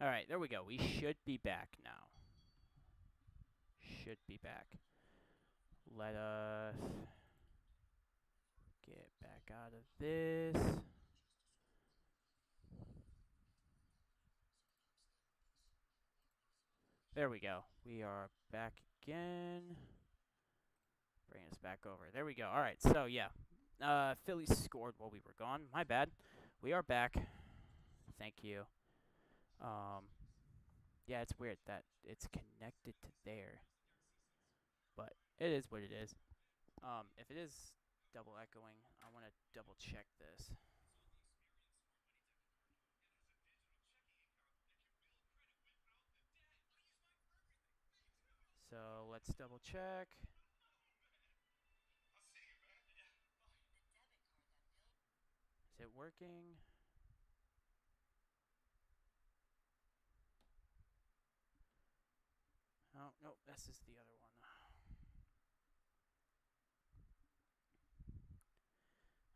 All right, there we go. We should be back now. Should be back. Let us get back out of this. There we go. We are back again. Bring us back over. There we go. All right. So yeah, Phillies scored while we were gone. My bad. We are back. Thank you. Um, yeah, it's weird that it's connected to there, but it is what it is. If it is double echoing, I want to double check this. So let's double check. Is it working? Oh, no, this is the other one.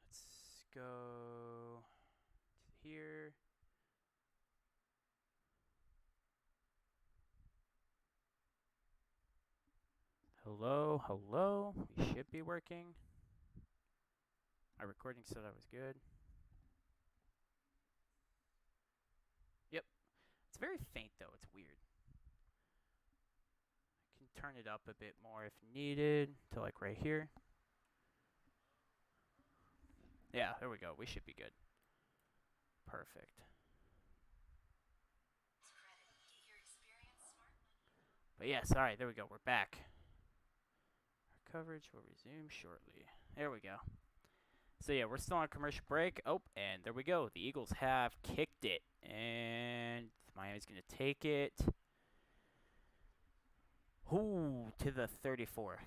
Let's go to here. Hello, hello. We should be working. My recording said I was good. Yep. It's very faint though. It's weird. I can turn it up a bit more if needed to like right here. Yeah, there we go. We should be good. Perfect. But yes, alright, there we go. We're back. Our coverage will resume shortly. There we go. So yeah, we're still on commercial break. Oh, and there we go. The Eagles have kicked it. And Miami's going to take it. Ooh, to the 34.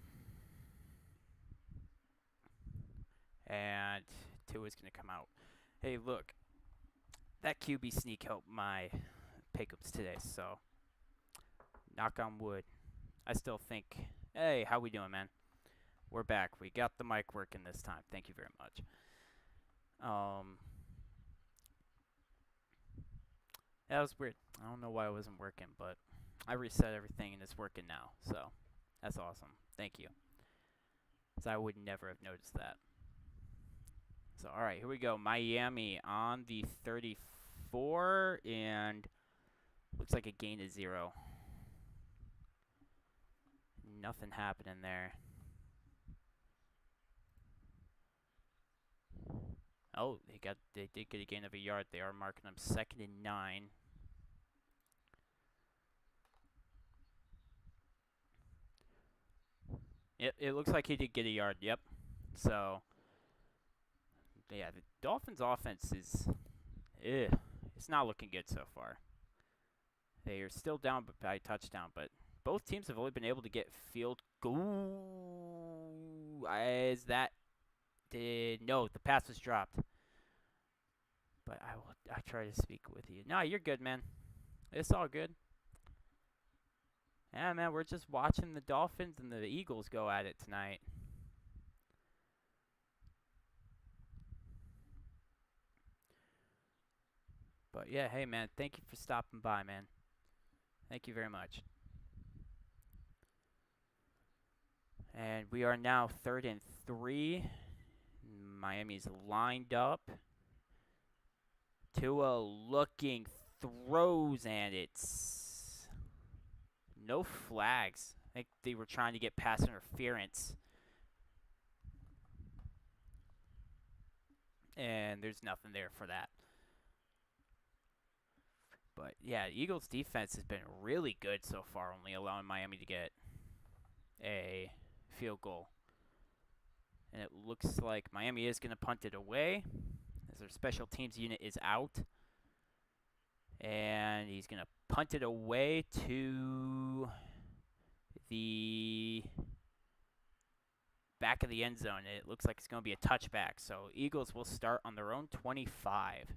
And Tua's going to come out. Hey, look. That QB sneak helped my pickups today, so knock on wood. I still think, hey, how we doing, man? We're back. We got the mic working this time. Thank you very much. That was weird. I don't know why it wasn't working, but I reset everything and it's working now. So that's awesome. Thank you. So I would never have noticed that. So all right, here we go. Miami on the 34 and looks like a gain of 0. Nothing happening there. Oh, they did get a gain of a yard. They are marking them 2nd and 9. It looks like he did get a yard. Yep. So yeah, the Dolphins' offense is, it's not looking good so far. They are still down by a touchdown, but both teams have only been able to get field goal. Is that did no? The pass was dropped. But I try to speak with you. No, you're good, man. It's all good. Yeah, man, we're just watching the Dolphins and the Eagles go at it tonight. But yeah, hey, man, thank you for stopping by, man. Thank you very much. And we are now 3rd and 3. Miami's lined up. Tua looking, throws, and it's no flags. I think they were trying to get pass interference. And there's nothing there for that. But yeah, Eagles defense has been really good so far, only allowing Miami to get a field goal. And it looks like Miami is going to punt it away as their special teams unit is out. And he's going to punt it away to the back of the end zone. It looks like it's going to be a touchback. So Eagles will start on their own 25.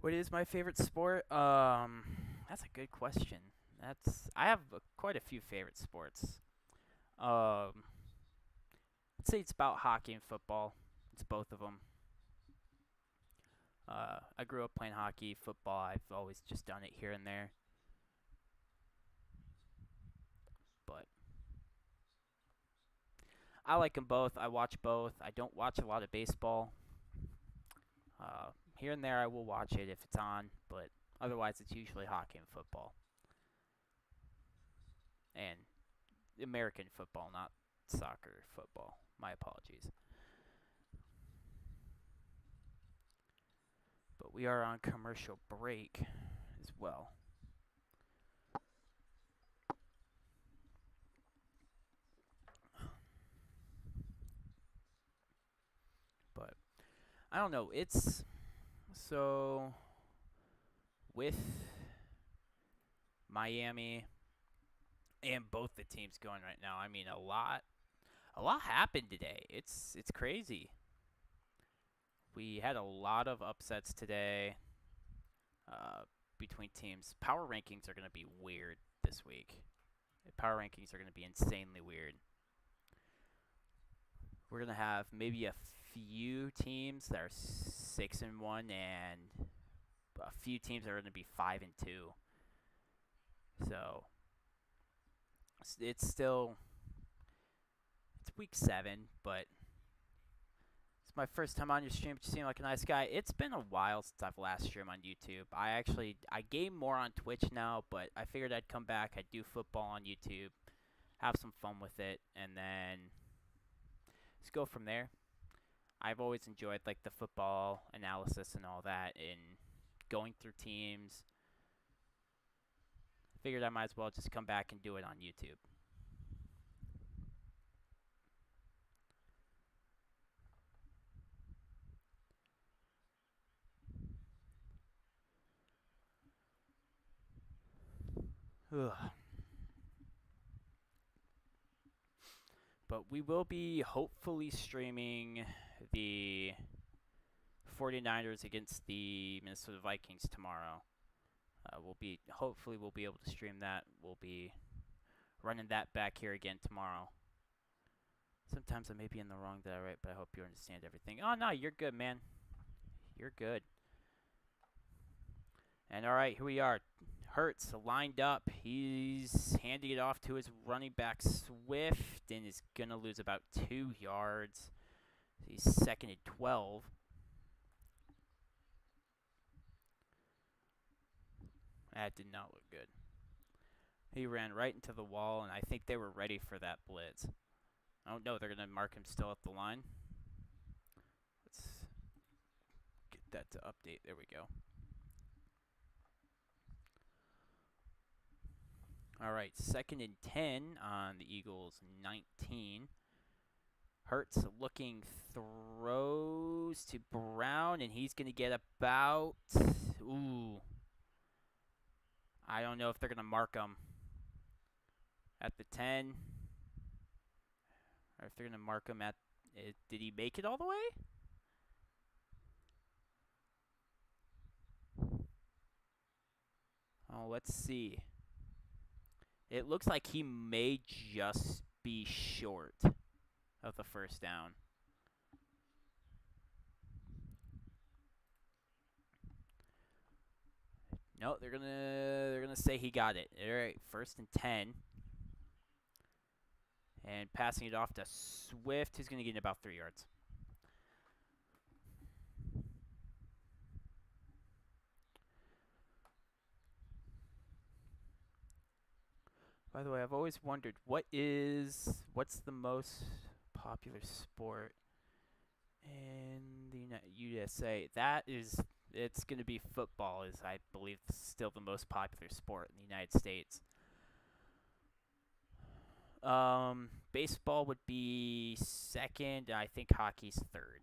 What is my favorite sport? That's a good question. I have quite a few favorite sports. Um, I'd say it's about hockey and football. It's both of them. I grew up playing hockey, football. I've always just done it here and there. But I like them both. I watch both. I don't watch a lot of baseball. Here and there, I will watch it if it's on, but otherwise, it's usually hockey and football. And American football, not soccer football. My apologies. But we are on commercial break as well. But I don't know. It's so with Miami and both the teams going right now. I mean, a lot happened today. It's crazy. We had a lot of upsets today uh, between teams. Power rankings are going to be weird this week. The power rankings are going to be insanely weird. We're going to have maybe a few teams that are 6-1 and a few teams that are going to be 5-2. So it's still it's week 7, but it's my first time on your stream. You seem like a nice guy. It's been a while since I've last streamed on YouTube. I game more on Twitch now, but I figured I'd come back. I'd do football on YouTube, have some fun with it, and then just go from there. I've always enjoyed like the football analysis and all that, and going through teams. Figured I might as well just come back and do it on YouTube. Ugh. But we will be hopefully streaming the 49ers against the Minnesota Vikings tomorrow. Hopefully we'll be able to stream that. We'll be running that back here again tomorrow. Sometimes I may be in the wrong there, right? But I hope you understand everything. Oh no, you're good, man. You're good. And all right, here we are. Hurts lined up. He's handing it off to his running back Swift and is going to lose about 2 yards. He's 2nd and 12. That did not look good. He ran right into the wall, and I think they were ready for that blitz. Oh, no, they're going to mark him still at the line. Let's get that to update. There we go. All right, 2nd and 10 on the Eagles' 19. Hurts looking, throws to Brown, and he's going to get about... Ooh. I don't know if they're going to mark him at the 10. Or if they're going to mark him at... Did he make it all the way? Oh, let's see. It looks like he may just be short of the first down. No, they're gonna say he got it. All right, 1st and 10, and passing it off to Swift, who's gonna get about 3 yards. By the way, I've always wondered what's the most popular sport in the USA. It's going to be football, is I believe still the most popular sport in the United States. Baseball would be 2nd, and I think hockey's 3rd.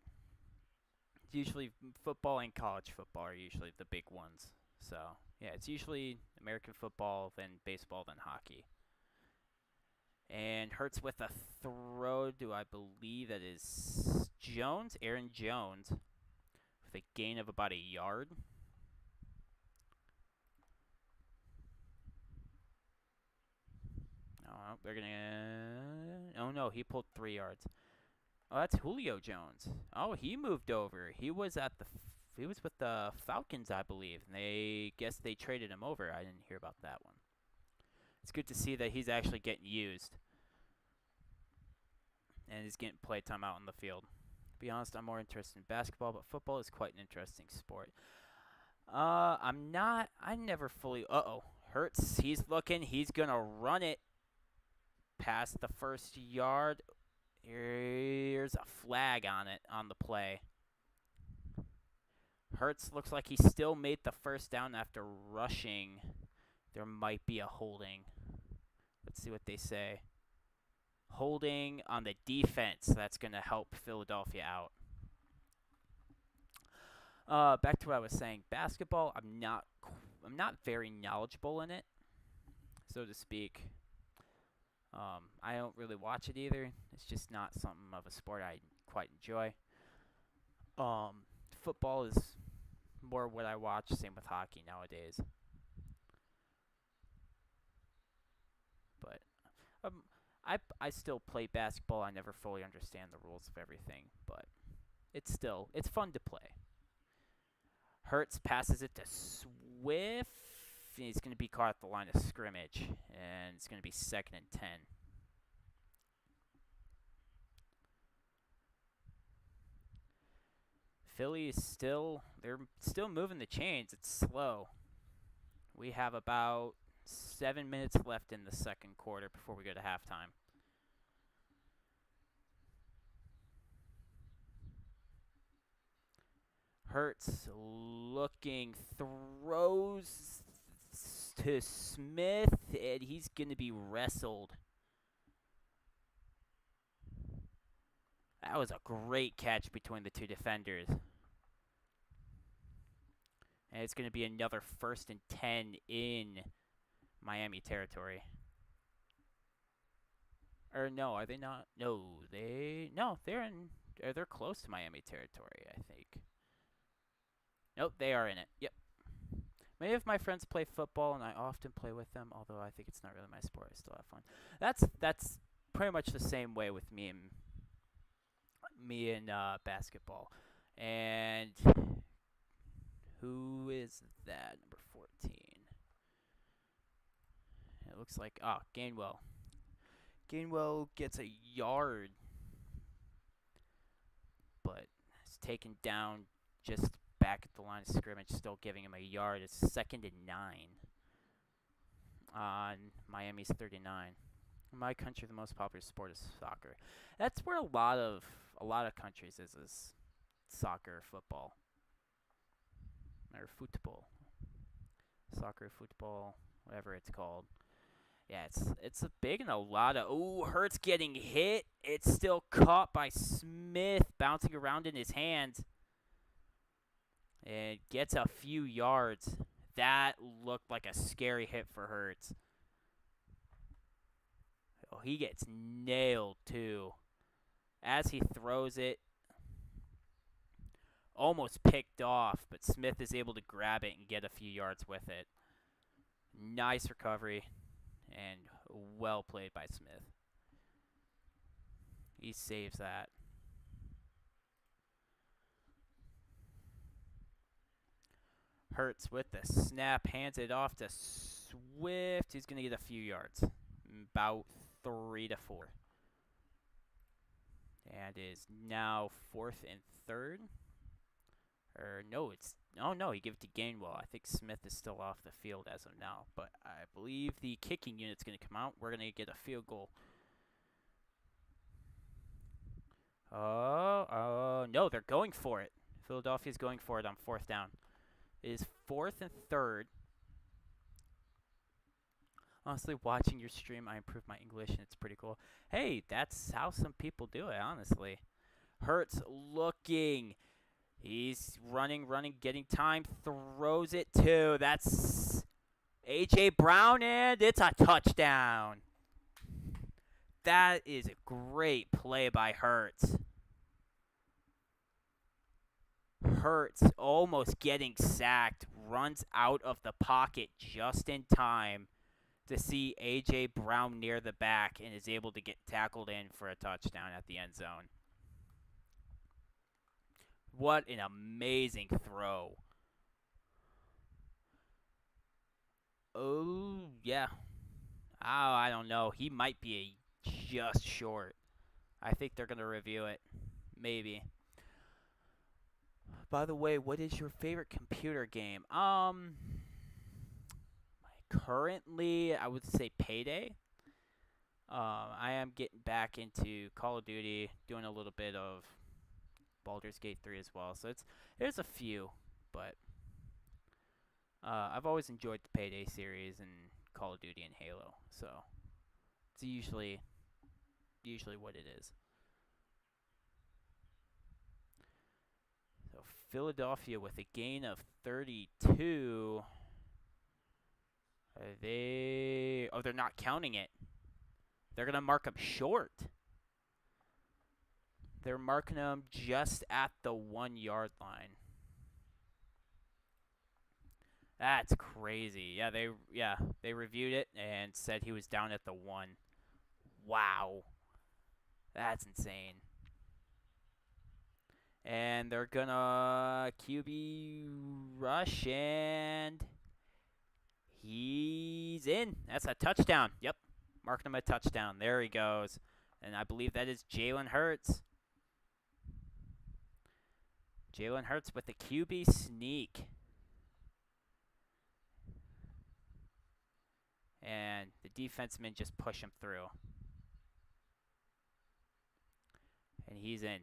Usually football and college football are usually the big ones. So, yeah, it's usually American football, then baseball, then hockey. And Hurts with a throw to, I believe that is Jones, Aaron Jones, with a gain of about 1 yard. Oh, they're going to... Oh, no, he pulled 3 yards. Oh, that's Julio Jones. Oh, he moved over. He was with the Falcons, I believe. And they guess they traded him over. I didn't hear about that one. It's good to see that he's actually getting used and he's getting play time out on the field. To be honest, I'm more interested in basketball, but football is quite an interesting sport. I'm not. I never fully. Uh-oh. Hurts. He's looking. He's going to run it past the first yard. Here's a flag on it, on the play. Hurts looks like he still made the first down after rushing. There might be a holding. Let's see what they say. Holding on the defense. That's going to help Philadelphia out. Back to what I was saying. Basketball, I'm not very knowledgeable in it, so to speak. I don't really watch it either. It's just not something of a sport I quite enjoy. Football is more what I watch. Same with hockey nowadays. But I still play basketball. I never fully understand the rules of everything, but it's fun to play. Hurts passes it to Swift. He's going to be caught at the line of scrimmage, and it's going to be 2nd and 10. Philly is they're still moving the chains. It's slow. We have about 7 minutes left in the second quarter before we go to halftime. Hurts looking, throws to Smith, and he's going to be wrestled. That was a great catch between the two defenders. And it's going to be another 1st and 10 in Miami territory. Or no, are they not? No, they're close to Miami territory, I think. Nope, they are in it. Yep. Many of my friends play football, and I often play with them. Although I think it's not really my sport, I still have fun. That's pretty much the same way with me and basketball. And who is that? Number 14. It looks like Gainwell. Gainwell gets a yard, but it's taken down just back at the line of scrimmage, still giving him a yard. It's 2nd and 9 on Miami's 39. In my country, the most popular sport is soccer. That's where a lot of countries is soccer, football, or football, soccer, football, whatever it's called. Yeah, it's big in a lot of. Ooh, Hurts getting hit. It's still caught by Smith, bouncing around in his hands. And gets a few yards. That looked like a scary hit for Hurts. Oh, he gets nailed too. As he throws it, almost picked off, but Smith is able to grab it and get a few yards with it. Nice recovery, and well played by Smith. He saves that. Hurts with the snap, hands it off to Swift. He's going to get a few yards, about 3 to 4. And is now 4th and 3rd. Or no, he gave it to Gainwell. I think Smith is still off the field as of now, but I believe the kicking unit's going to come out. We're going to get a field goal. No, they're going for it. Philadelphia's going for it on 4th down. It is 4th and 3rd. Honestly, watching your stream, I improved my English, and it's pretty cool. Hey, that's how some people do it, honestly. Hurts looking. He's running, getting time. Throws it to. That's A.J. Brown, and it's a touchdown. That is a great play by Hurts. Hurts almost getting sacked. Runs out of the pocket just in time to see A.J. Brown near the back and is able to get tackled in for a touchdown at the end zone. What an amazing throw. Oh, yeah. Oh, I don't know. He might be just short. I think they're going to review it. Maybe. By the way, what is your favorite computer game? Currently, I would say Payday. I am getting back into Call of Duty, doing a little bit of Baldur's Gate 3 as well. So there's a few, but I've always enjoyed the Payday series and Call of Duty and Halo. So it's usually what it is. So Philadelphia with a gain of 32. Are they? Oh, they're not counting it. They're gonna mark them short. They're marking them just at the 1 yard line. That's crazy. They reviewed it and said he was down at the 1. Wow. That's insane. And they're gonna QB rush and he's in. That's a touchdown. Yep. Marking him a touchdown. There he goes. And I believe that is Jalen Hurts. Jalen Hurts with the QB sneak. And the defensemen just push him through. And he's in.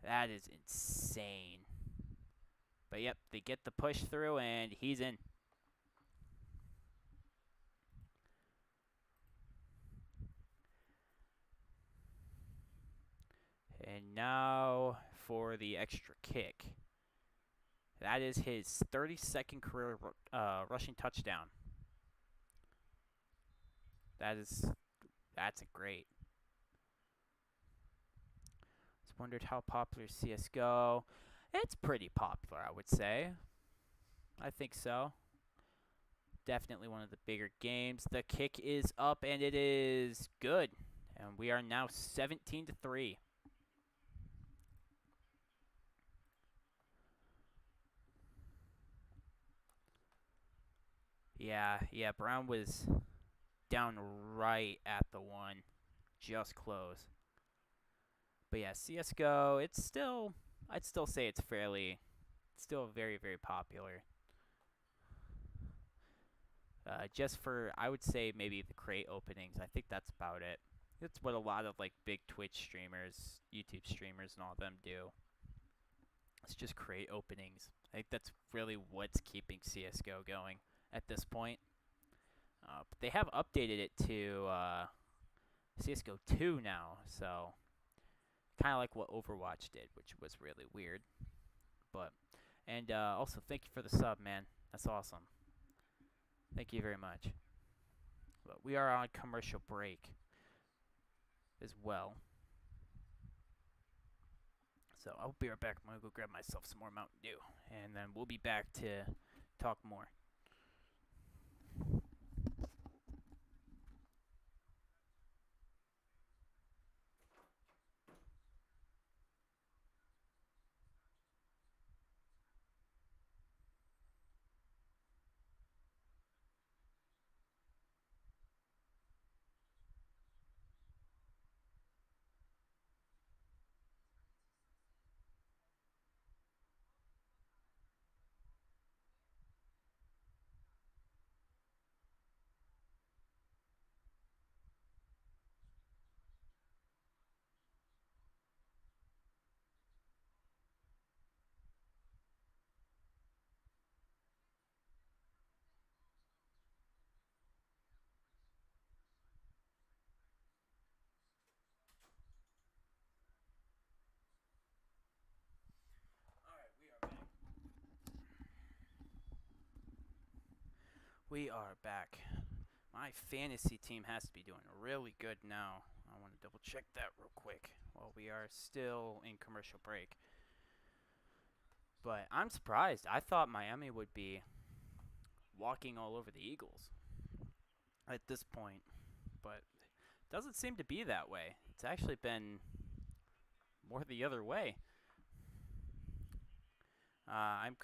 That is insane. But yep, they get the push through and he's in. And now for the extra kick. That is his 32nd career rushing touchdown. That's a great. Just wondered how popular CS:GO. It's pretty popular, I would say. I think so. Definitely one of the bigger games. The kick is up and it is good. And we are now 17-3. Yeah, Brown was down right at the 1. Just close. But yeah, CS:GO, I'd still say it's still very, very popular. Just for, I would say maybe the crate openings. I think that's about it. It's what a lot of like big Twitch streamers, YouTube streamers, and all of them do. It's just crate openings. I think that's really what's keeping CS:GO going at this point. But they have updated it to CS:GO 2 now, so kind of like what Overwatch did, which was really weird. But and also thank you for the sub, man. That's awesome. Thank you very much. But we are on commercial break as well. So I'll be right back. I'm going to go grab myself some more Mountain Dew. And then we'll be back to talk more. We are back. My fantasy team has to be doing really good now. I want to double check that real quick while we are still in commercial break. But I'm surprised. I thought Miami would be walking all over the Eagles at this point, but it doesn't seem to be that way. It's actually been more the other way. I'm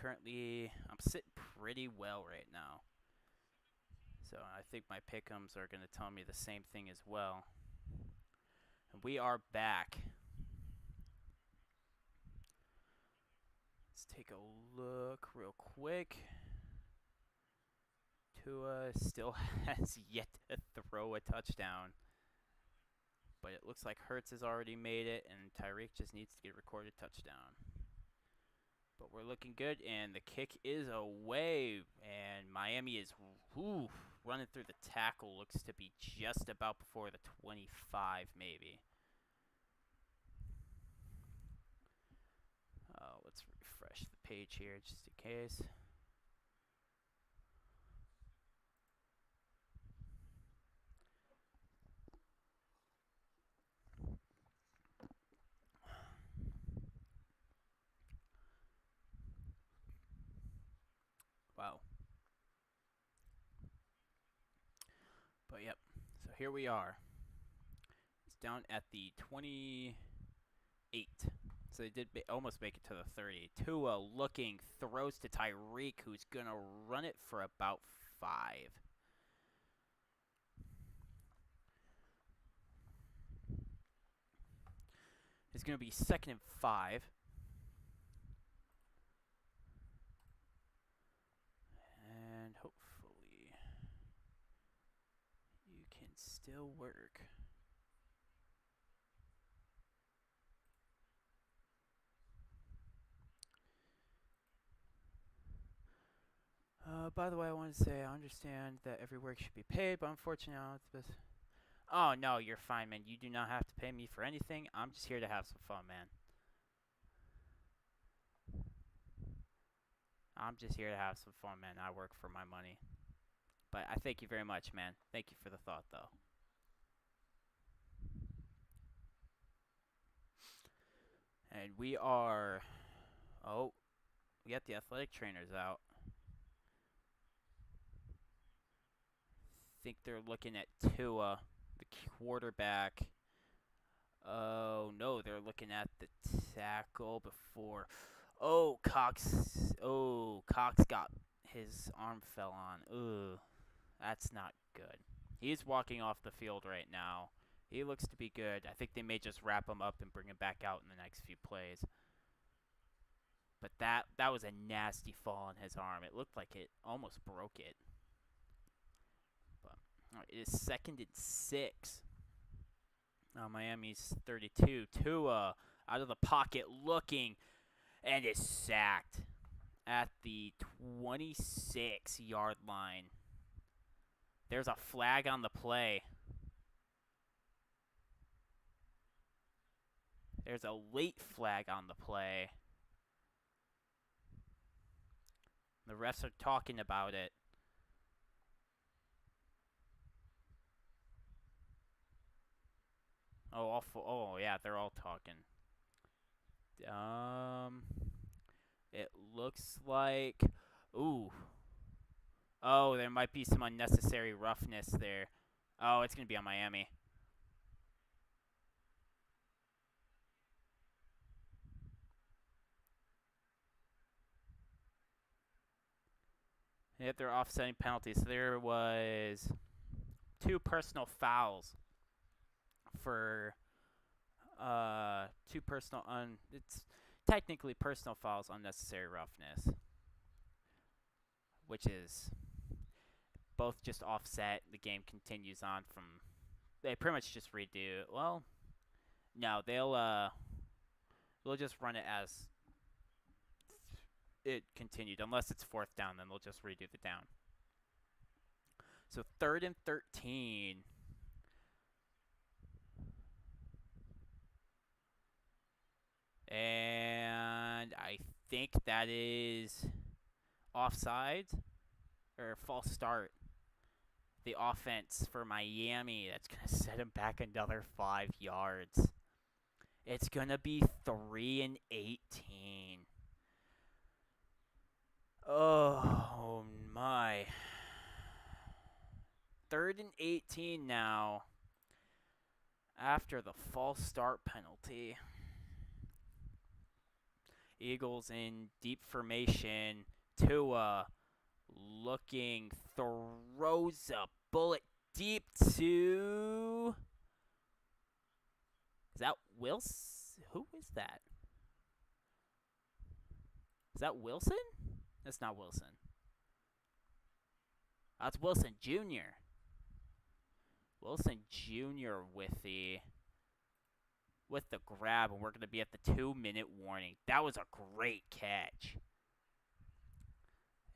sitting pretty well right now. So I think my pick'ems are going to tell me the same thing as well. And we are back. Let's take a look real quick. Tua still has yet to throw a touchdown. But it looks like Hurts has already made it, and Tyreek just needs to get a recorded touchdown. But we're looking good, and the kick is away, and Miami is running through the tackle. Looks to be just about before the 25, maybe. Let's refresh the page here just in case. Wow. But yep, so here we are. It's down at the 28. So they did almost make it to the 30. Tua looking, throws to Tyreek, who's going to run it for about 5. It's going to be 2nd and 5. And hopefully you can still work. By the way, I want to say I understand that every work should be paid, but unfortunately, oh, no, you're fine, man. You do not have to pay me for anything. I'm just here to have some fun, man. I'm just here to have some fun, man. I work for my money. But I thank you very much, man. Thank you for the thought, though. And we are... Oh, we got the athletic trainers out. Think they're looking at Tua, the quarterback. Oh, no, they're looking at the tackle before. Oh, Cox. Oh, Cox got his arm fell on. Ugh, that's not good. He's walking off the field right now. He looks to be good. I think they may just wrap him up and bring him back out in the next few plays. But that was a nasty fall on his arm. It looked like it almost broke it. But it is 2nd and 6. Miami's 32. Tua out of the pocket looking, and is sacked at the 26-yard line. There's a flag on the play. There's a late flag on the play. The refs are talking about it. Oh, yeah, they're all talking. It looks like, ooh. Oh, there might be some unnecessary roughness there. Oh, it's going to be on Miami. Yep, they're offsetting penalties. So there was 2 personal fouls for it's technically personal fouls, unnecessary roughness, which is both just offset. The game continues on from. They pretty much just redo. Well, no, they'll just run it as it continued, unless it's 4th down. Then they'll just redo the down. So 3rd and 13. And I think that is offside or false start. The offense for Miami, that's going to set him back another 5 yards. It's going to be 3 and 18. Oh, my. 3rd and 18 now after the false start penalty. Eagles in deep formation. Tua looking, throws a bullet deep to... Is that Wilson? Who is that? Is that Wilson? That's not Wilson. That's Wilson Jr. Wilson Jr. with the grab, and we're going to be at the 2-minute warning. That was a great catch.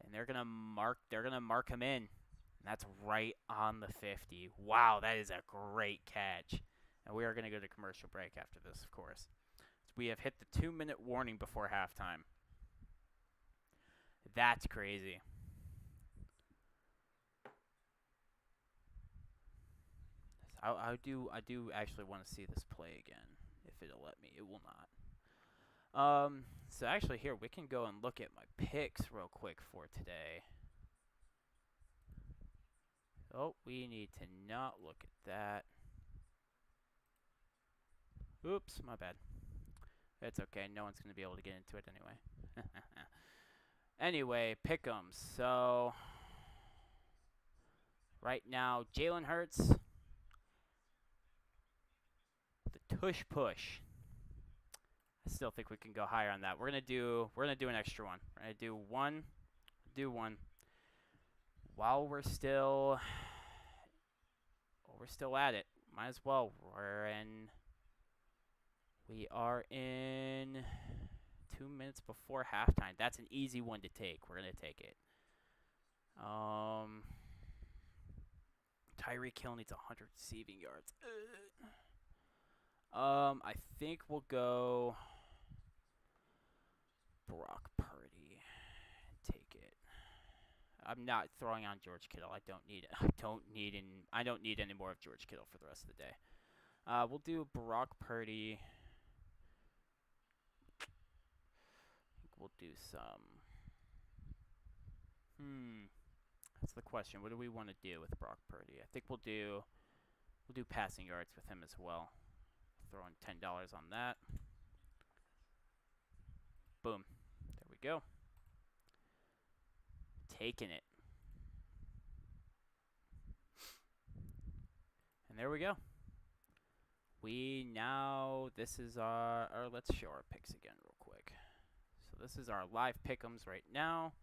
And they're going to mark him in. And that's right on the 50. Wow, that is a great catch. And we are going to go to commercial break after this, of course. So we have hit the 2-minute warning before halftime. That's crazy. I do actually want to see this play again, if it'll let me. It will not. So actually here, we can go and look at my picks real quick for today. Oh, we need to not look at that. Oops, my bad. It's okay. No one's going to be able to get into it anyway. Anyway, pick'ems. So, right now, Jalen Hurts, the tush push. I still think we can go higher on that. We're gonna do an extra one. We're gonna do one. While we're still at it. Might as well. We are in 2 minutes before halftime. That's an easy one to take. We're gonna take it. Tyreek Hill needs 100 receiving yards. I think we'll go Brock Purdy. Take it. I'm not throwing on George Kittle. I don't need any more of George Kittle for the rest of the day. We'll do Brock Purdy. We'll do some. That's the question. What do we want to do with Brock Purdy? I think we'll do passing yards with him as well. Throwing $10 on that. Boom. There we go. Taking it. And there we go. This is our let's show our picks again real quick. So this is our live pick'ems right now.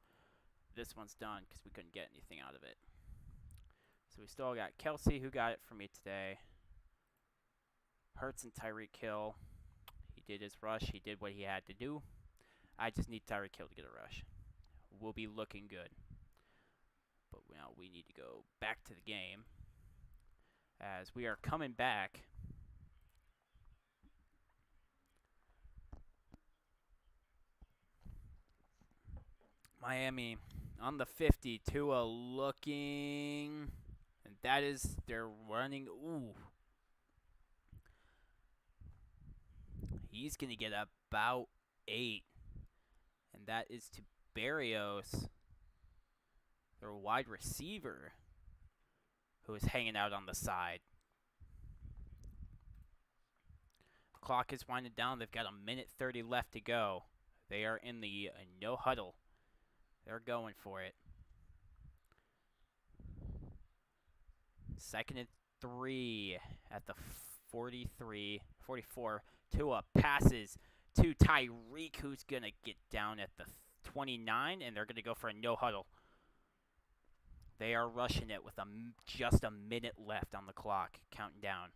This one's done because we couldn't get anything out of it. So we still got Kelsey, who got it for me today. Hurts and Tyreek Hill. He did his rush. He did what he had to do. I just need Tyreek Hill to get a rush. We'll be looking good. But now we need to go back to the game, as we are coming back. Miami on the 50. Tua looking. And that is, they're running. Ooh. He's going to get about 8. And that is to Barrios, their wide receiver, who is hanging out on the side. The clock is winding down. They've got 1:30 left to go. They are in the no huddle. They're going for it. 2nd and 3 at the 44. Tua passes to Tyreek, who's going to get down at the 29, and they're going to go for a no huddle. They are rushing it with just a minute left on the clock, counting down.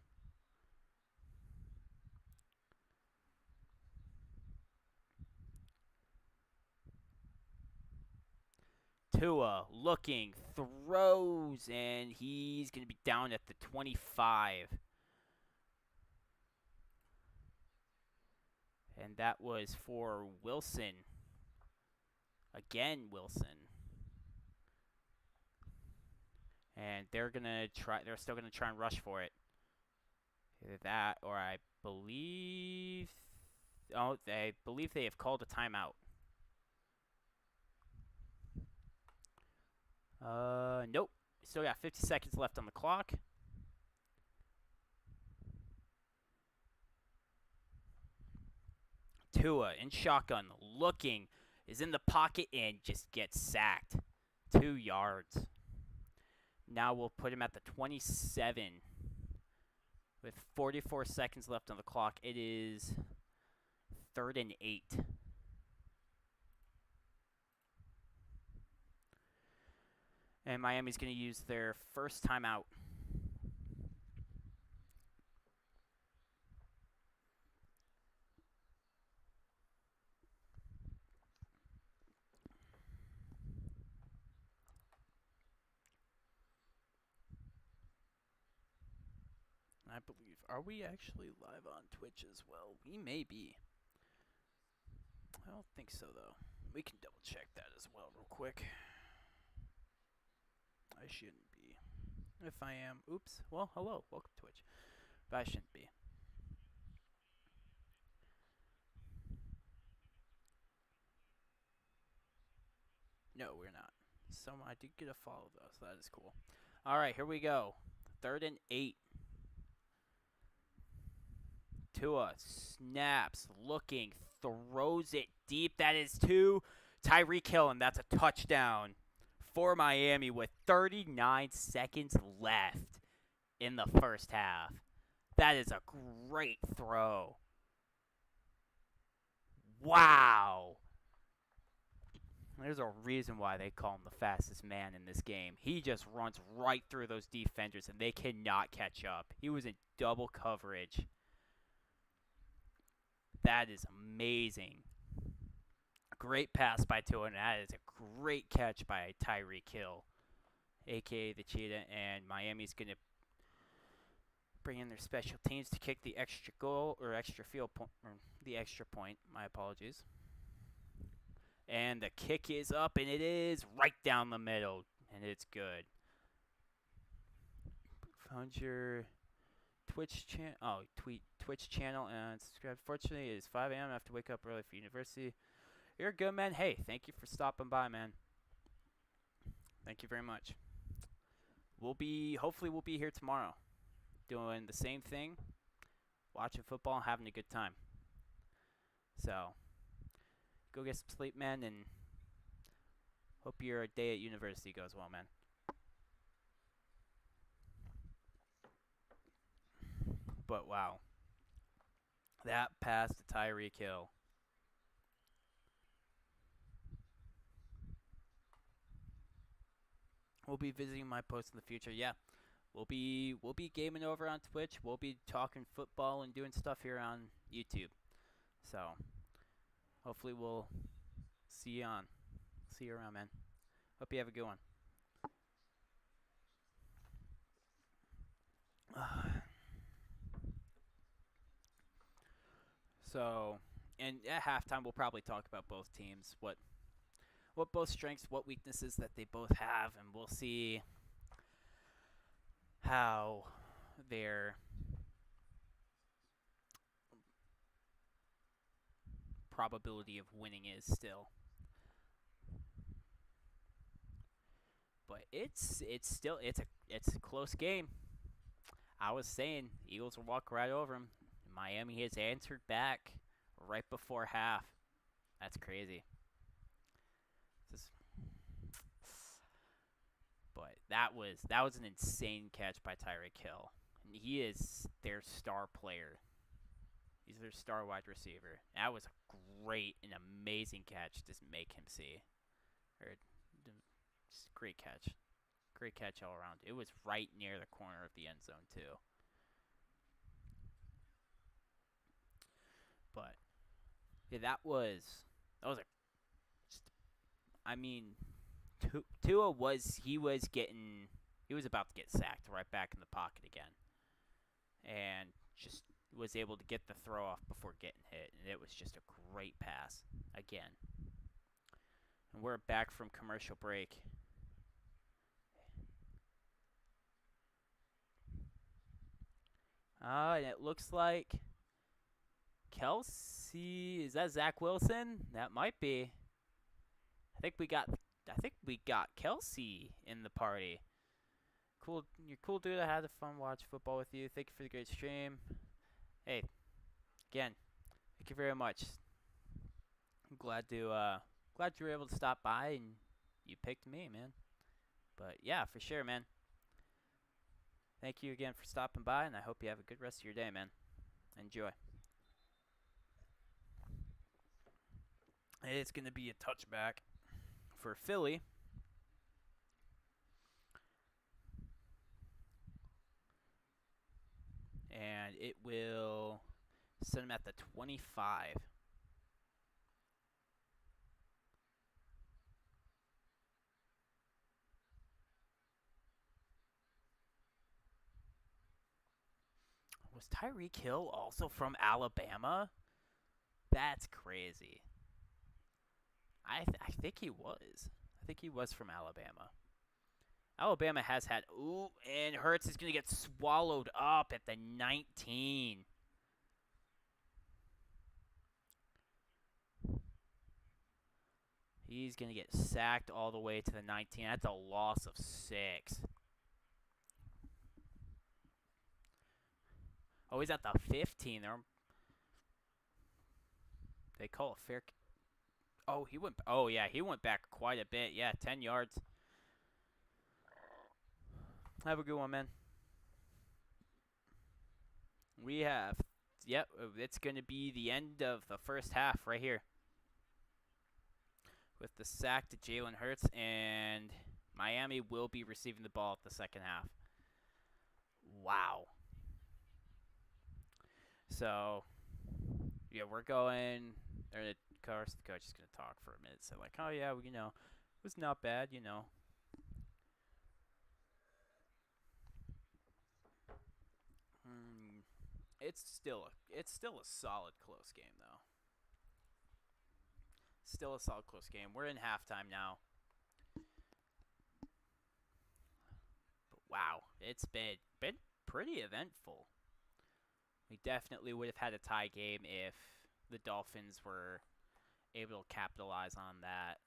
Tua looking, throws, and he's going to be down at the 25. And that was for Wilson. Again, Wilson. And they're still gonna try and rush for it. Either that, or I believe they have called a timeout. Nope. Still got 50 seconds left on the clock. Tua in shotgun, looking, is in the pocket, and just gets sacked. 2 yards. Now we'll put him at the 27 with 44 seconds left on the clock. It is 3rd and 8. And Miami's going to use their first timeout. I believe, are we actually live on Twitch as well? We may be. I don't think so, though. We can double check that as well real quick. I shouldn't be. If I am, oops. Well, hello. Welcome to Twitch. But I shouldn't be. No, we're not. So I did get a follow, though, so that is cool. All right, here we go. 3rd and 8. Tua snaps, looking, throws it deep. That is to Tyreek Hill, and that's a touchdown for Miami with 39 seconds left in the first half. That is a great throw. Wow. There's a reason why they call him the fastest man in this game. He just runs right through those defenders, and they cannot catch up. He was in double coverage. That is amazing. Great pass by Tua, and that is a great catch by Tyreek Hill, a.k.a. the Cheetah, and Miami's going to bring in their special teams to kick the extra goal, or extra field point, or the extra point, my apologies. And the kick is up, and it is right down the middle, and it's good. Found your Twitch channel. Twitch channel and subscribe. Fortunately, it is 5 a.m. I have to wake up early for university. You're good, man. Hey, thank you for stopping by, man. Thank you very much. Hopefully we'll be here tomorrow, doing the same thing, watching football, having a good time. So, go get some sleep, man, and hope your day at university goes well, man. But wow, that pass to Tyreek Hill. We'll be visiting my post in the future. Yeah, we'll be gaming over on Twitch. We'll be talking football and doing stuff here on YouTube. So hopefully we'll see you around, man. Hope you have a good one. So, and at halftime we'll probably talk about both teams, what both strengths, what weaknesses that they both have, and we'll see how their probability of winning is still. But it's a close game. I was saying Eagles will walk right over them. Miami has answered back right before half. That's crazy. But that was an insane catch by Tyreek Hill. And he is their star player. He's their star wide receiver. That was a great and amazing catch to make him see. Just great catch. Great catch all around. It was right near the corner of the end zone too. But yeah, that was a. I mean, Tua was about to get sacked right back in the pocket again, and just was able to get the throw off before getting hit, and it was just a great pass again. And we're back from commercial break. And it looks like Kelsey, is that Zach Wilson? That might be. I think we got Kelsey in the party. Cool, you're cool, dude. I had fun watching football with you. Thank you for the great stream. Hey, again, thank you very much. I'm glad you were able to stop by and you picked me, man. But yeah, for sure, man. Thank you again for stopping by, and I hope you have a good rest of your day, man. Enjoy. It's gonna be a touchback for Philly, and it will set him at the 25. Was Tyreek Hill also from Alabama? That's crazy. I think he was. I think he was from Alabama. Alabama has had. Ooh, and Hurts is going to get swallowed up at the 19. He's going to get sacked all the way to the 19. That's a loss of 6. Oh, he's at the 15. They call it fair. Oh, he went. Oh, yeah, he went back quite a bit. Yeah, 10 yards. Have a good one, man. We have. Yep, it's going to be the end of the first half right here. With the sack to Jalen Hurts, and Miami will be receiving the ball at the second half. Wow. So, yeah, we're going. Or the coach is going to talk for a minute. So, like, oh, yeah, well, it was not bad, It's still a solid close game, though. Still a solid close game. We're in halftime now. But wow, it's been pretty eventful. We definitely would have had a tie game if the Dolphins were able to capitalize on that.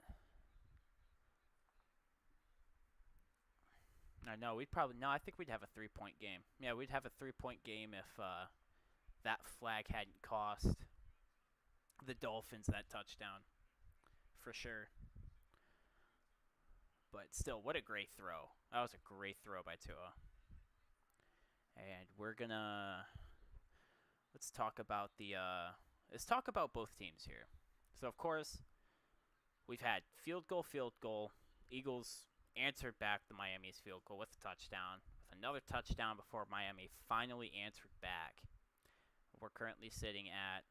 We'd probably no. I think we'd have a 3-point game. Yeah, we'd have a 3-point game if that flag hadn't cost the Dolphins that touchdown, for sure. But still, what a great throw! That was a great throw by Tua. And we're gonna let's talk about let's talk about both teams here. So of course, we've had field goal. Eagles answered back the Miami's field goal with a touchdown, with another touchdown before Miami finally answered back. We're currently sitting at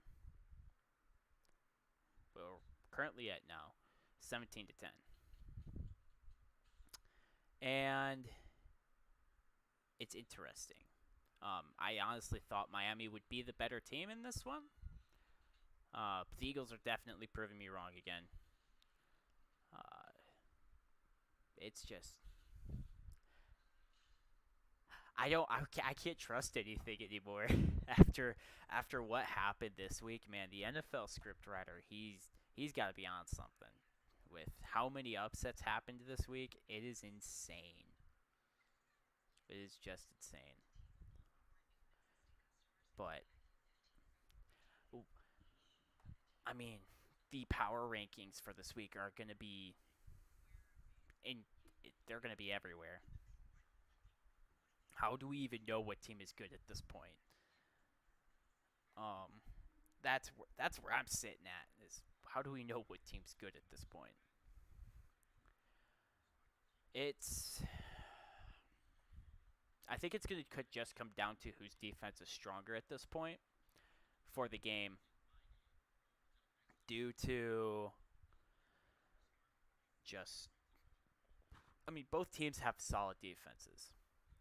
now 17 to 10. And it's interesting. I honestly thought Miami would be the better team in this one. But the Eagles are definitely proving me wrong again. It's just I can't trust anything anymore after what happened this week, man. The NFL scriptwriter, he's got to be on something. With how many upsets happened this week, it is insane. It is just insane. But I mean, the power rankings for this week are going to be in they're going to be everywhere. How do we even know what team is good at this point? Um, that's where I'm sitting at. Is how do we know what team's good at this point? It's I think it's going to just come down to whose defense is stronger at this point for the game, due to just both teams have solid defenses.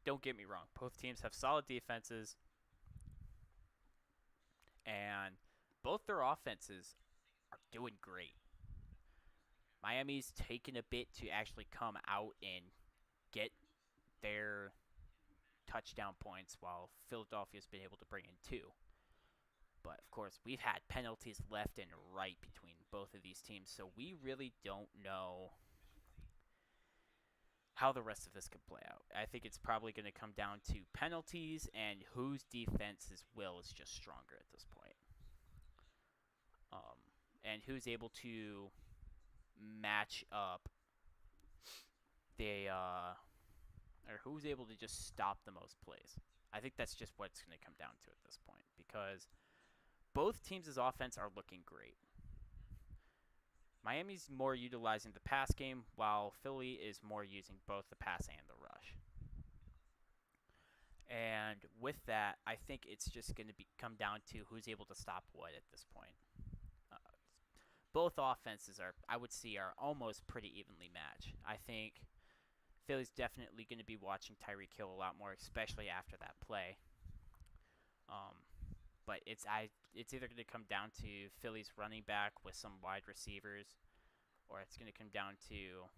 Don't get me wrong, both teams have solid defenses, and both their offenses are doing great. Miami's taken a bit to actually come out and get their touchdown points, while Philadelphia's been able to bring in 2. But of course, we've had penalties left and right between both of these teams, so we really don't know how the rest of this could play out. I think it's probably going to come down to penalties and whose defense's will is just stronger at this point. and who's able to match up or who's able to just stop the most plays. I think that's just what it's going to come down to at this point because both teams' offense are looking great. Miami's more utilizing the pass game, while Philly is more using both the pass and the rush. And with that, I think it's just going to come down to who's able to stop what at this point. Uh, both offenses I would see, are almost pretty evenly matched. I think Philly's definitely going to be watching Tyreek Hill a lot more, especially after that play. But it's either going to come down to Philly's running back with some wide receivers, or it's going to come down to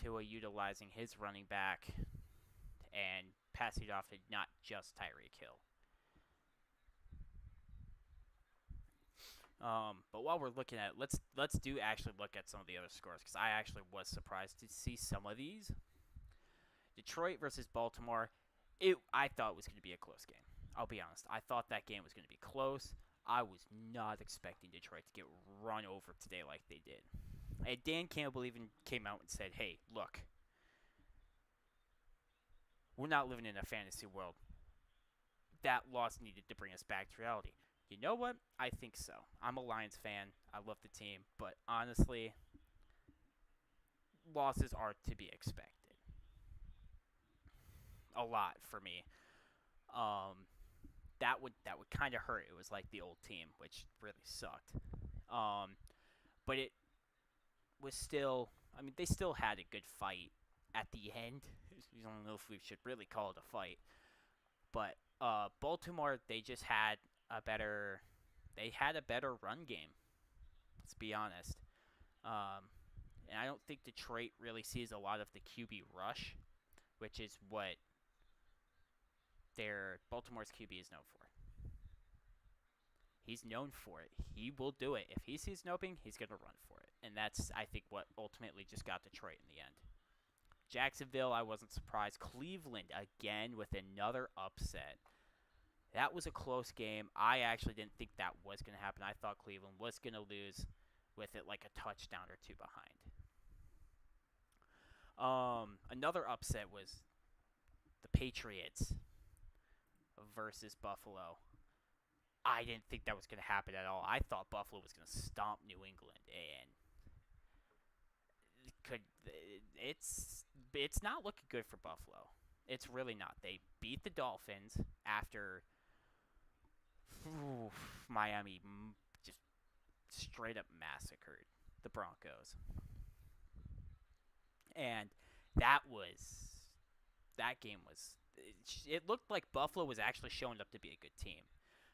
Tua utilizing his running back and passing it off to not just Tyreek Hill. But while we're looking at it, let's do actually look at some of the other scores because I actually was surprised to see some of these. Detroit versus Baltimore. I thought it was going to be a close game. I'll be honest. I thought that game was going to be close. I was not expecting Detroit to get run over today like they did. And Dan Campbell even came out and said, hey, look, we're not living in a fantasy world. That loss needed to bring us back to reality. You know what? I think so. I'm a Lions fan. I love the team. But honestly, losses are to be expected. A lot for me. That would kind of hurt. It was like the old team, which really sucked. But it was still. I mean, they still had a good fight at the end. I don't know if we should really call it a fight, but Baltimore, they just had a better. They had a better run game. Let's be honest. And I don't think Detroit really sees a lot of the QB rush, which is what Baltimore's QB is known for. He's known for it. He will do it. If he sees an opening, he's going to run for it. And that's, I think, what ultimately just got Detroit in the end. Jacksonville, I wasn't surprised. Cleveland, again, with another upset. That was a close game. I actually didn't think that was going to happen. I thought Cleveland was going to lose with it like a touchdown or two behind. Another upset was the Patriots versus Buffalo. I didn't think that was going to happen at all. I thought Buffalo was going to stomp New England, and it's not looking good for Buffalo. It's really not. They beat the Dolphins after Miami just straight up massacred the Broncos. And that game was, it looked like Buffalo was actually showing up to be a good team.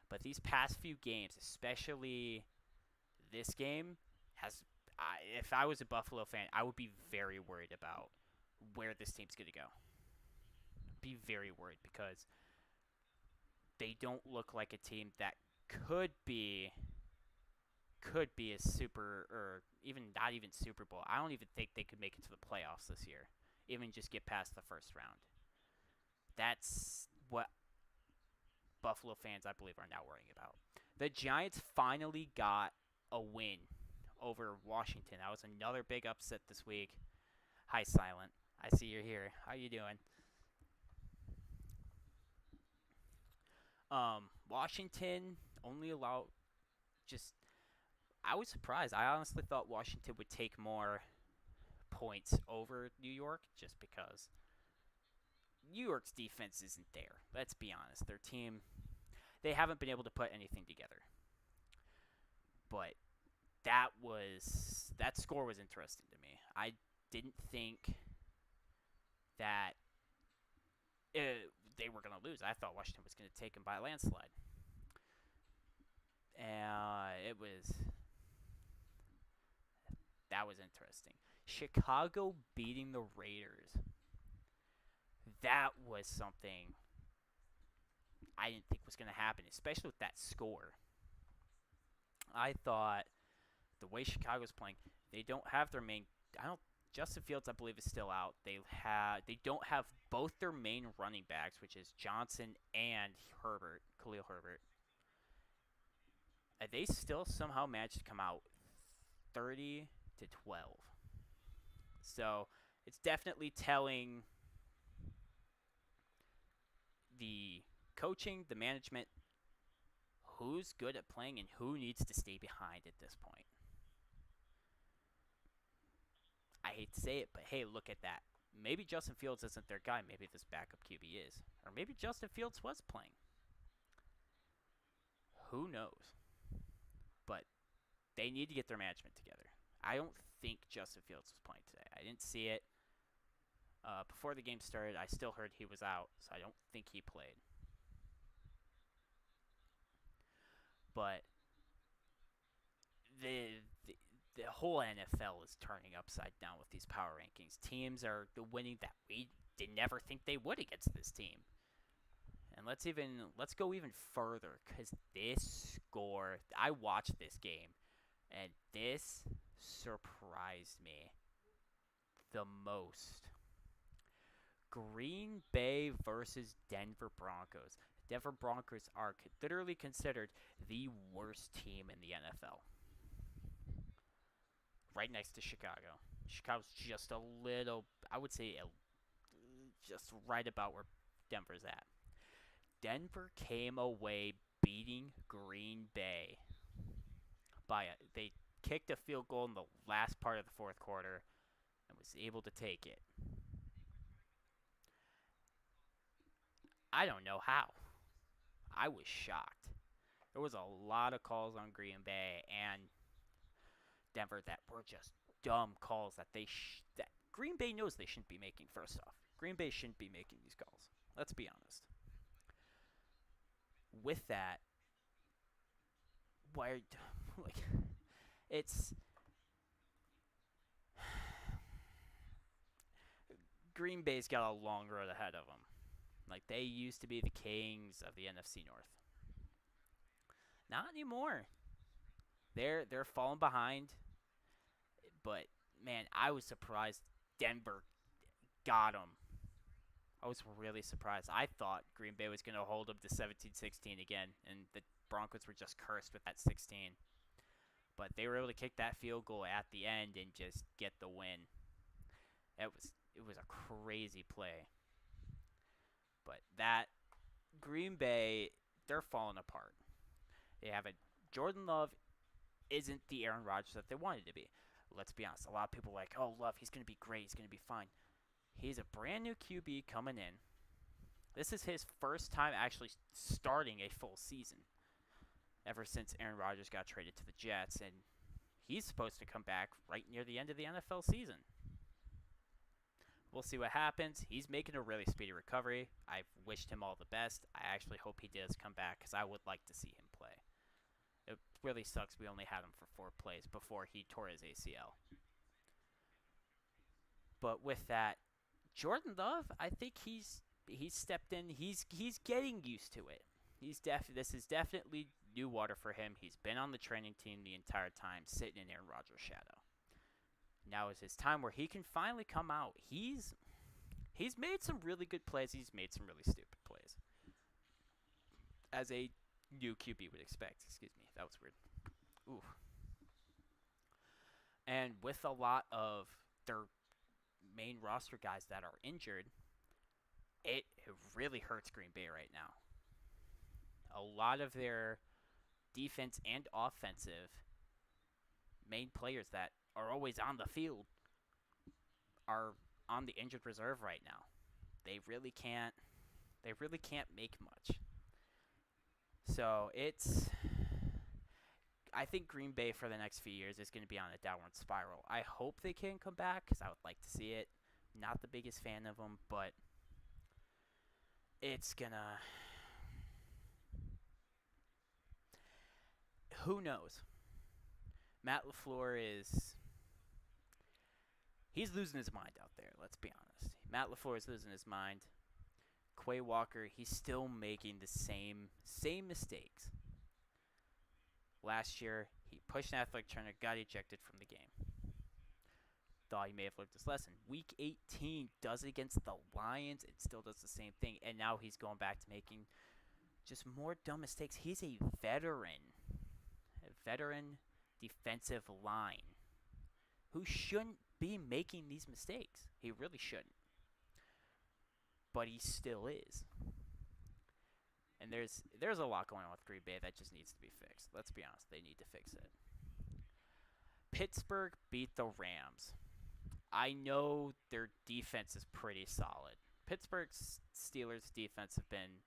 But these past few games, especially this game, if I was a Buffalo fan, I would be very worried about where this team's going to go. Be very worried because they don't look like a team that could be a super, or even not even Super Bowl. I don't even think they could make it to the playoffs this year, even just get past the first round. That's what Buffalo fans, I believe, are now worrying about. The Giants finally got a win over Washington. That was another big upset this week. Hi, Silent. I see you're here. How you doing? Washington only allowed I was surprised. I honestly thought Washington would take more points over New York just because New York's defense isn't there. Let's be honest. Their team, they haven't been able to put anything together. But that score was interesting to me. I didn't think that they were going to lose. I thought Washington was going to take them by a landslide. That was interesting. Chicago beating the Raiders. That was something I didn't think was going to happen, especially with that score. I thought the way Chicago's playing, they don't have their main. Justin Fields, I believe, is still out. They don't have both their main running backs, which is Johnson and Khalil Herbert. They still somehow managed to come out 30-12. So it's definitely telling the coaching, the management, who's good at playing and who needs to stay behind at this point. I hate to say it, but hey, look at that. Maybe Justin Fields isn't their guy. Maybe this backup QB is. Or maybe Justin Fields was playing. Who knows? But they need to get their management together. I don't think Justin Fields was playing today. I didn't see it. Before the game started, I still heard he was out, so I don't think he played. But the whole NFL is turning upside down with these power rankings. Teams are winning that we did never think they would against this team. And let's go even further, because this score, I watched this game, and this surprised me the most. Green Bay versus Denver Broncos. Denver Broncos are literally considered the worst team in the NFL. Right next to Chicago. Chicago's just a little, I would say, just right about where Denver's at. Denver came away beating Green Bay they kicked a field goal in the last part of the fourth quarter and was able to take it. I don't know how. I was shocked. There was a lot of calls on Green Bay and Denver that were just dumb calls that that Green Bay knows they shouldn't be making. First off, Green Bay shouldn't be making these calls. Let's be honest. With that, it's Green Bay's got a long road ahead of them. Like, they used to be the kings of the NFC North. Not anymore. They're falling behind. But man, I was surprised Denver got them. I was really surprised. I thought Green Bay was going to hold them to 17-16 again, and the Broncos were just cursed with that 16. But they were able to kick that field goal at the end and just get the win. It was a crazy play. But that Green Bay, they're falling apart. They have Jordan Love isn't the Aaron Rodgers that they wanted to be. Let's be honest. A lot of people are like, oh, Love, he's going to be great. He's going to be fine. He's a brand new QB coming in. This is his first time actually starting a full season ever since Aaron Rodgers got traded to the Jets, and he's supposed to come back right near the end of the NFL season. We'll see what happens. He's making a really speedy recovery. I've wished him all the best. I actually hope he does come back because I would like to see him play. It really sucks we only had him for 4 plays before he tore his ACL. But with that, Jordan Love, I think he's stepped in. He's getting used to it. This is definitely new water for him. He's been on the training team the entire time, sitting in Aaron Rodgers' shadow. Now is his time where he can finally come out. He's made some really good plays. He's made some really stupid plays, as a new QB would expect. Excuse me, that was weird. Ooh. And with a lot of their main roster guys that are injured, it really hurts Green Bay right now. A lot of their defense and offensive main players that are always on the field are on the injured reserve right now. They really can't make much. So I think Green Bay for the next few years is going to be on a downward spiral. I hope they can come back because I would like to see it. Not the biggest fan of them, but it's gonna. Who knows? Matt LaFleur he's losing his mind out there, let's be honest. Matt LaFleur is losing his mind. Quay Walker, he's still making the same mistakes. Last year, he pushed an athletic trainer, got ejected from the game. Thought he may have learned this lesson. Week 18, does it against the Lions, it still does the same thing. And now he's going back to making just more dumb mistakes. He's a veteran. veteran defensive line who shouldn't be making these mistakes. He really shouldn't. But he still is. And there's a lot going on with Green Bay that just needs to be fixed. Let's be honest, they need to fix it. Pittsburgh beat the Rams. I know their defense is pretty solid. Pittsburgh's Steelers' defense have been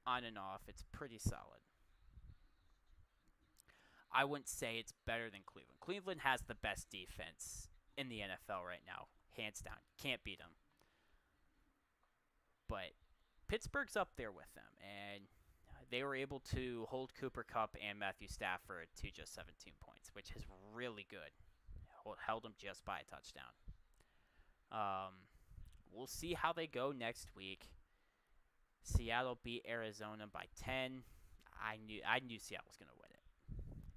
on and off. It's pretty solid. I wouldn't say it's better than Cleveland. Cleveland has the best defense in the NFL right now, hands down. Can't beat them. But Pittsburgh's up there with them, and they were able to hold Cooper Kupp and Matthew Stafford to just 17 points, which is really good. Held them just by a touchdown. We'll see how they go next week. Seattle beat Arizona by 10. I knew Seattle was going to win it.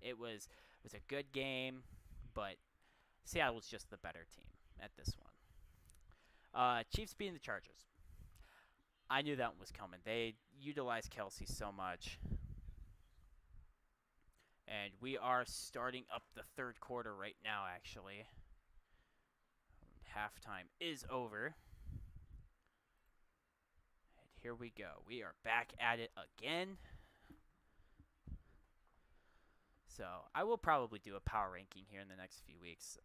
It was a good game, but Seattle was just the better team at this one. Chiefs beating the Chargers. I knew that one was coming. They utilized Kelsey so much. And we are starting up the third quarter right now, actually. Halftime is over. And here we go. We are back at it again. So I will probably do a power ranking here in the next few weeks.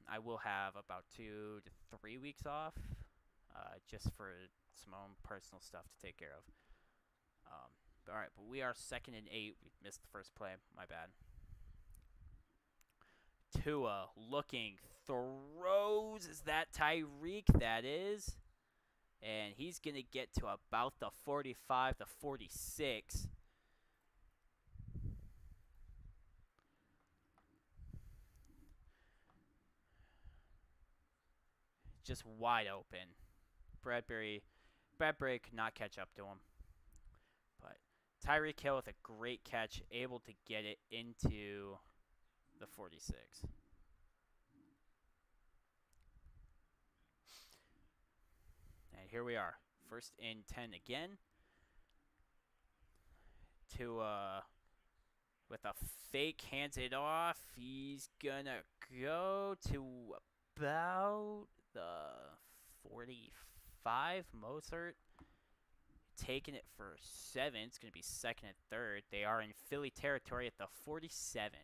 I will have about 2 to 3 weeks off, just for some own personal stuff to take care of. All right, but we are 2nd and 8. We missed the first play. My bad. Tua looking, throws. Is that Tyreek? That is. And he's going to get to about the 45 to 46. Just wide open. Bradbury could not catch up to him. But Tyreek Hill with a great catch, able to get it into the 46. And here we are. 1st and 10 again. Tua with a fake, hands it off. He's going to go to about the 45. Mozart taking it for 7. It's going to be 2nd and 3rd. They are in Philly territory at the 47.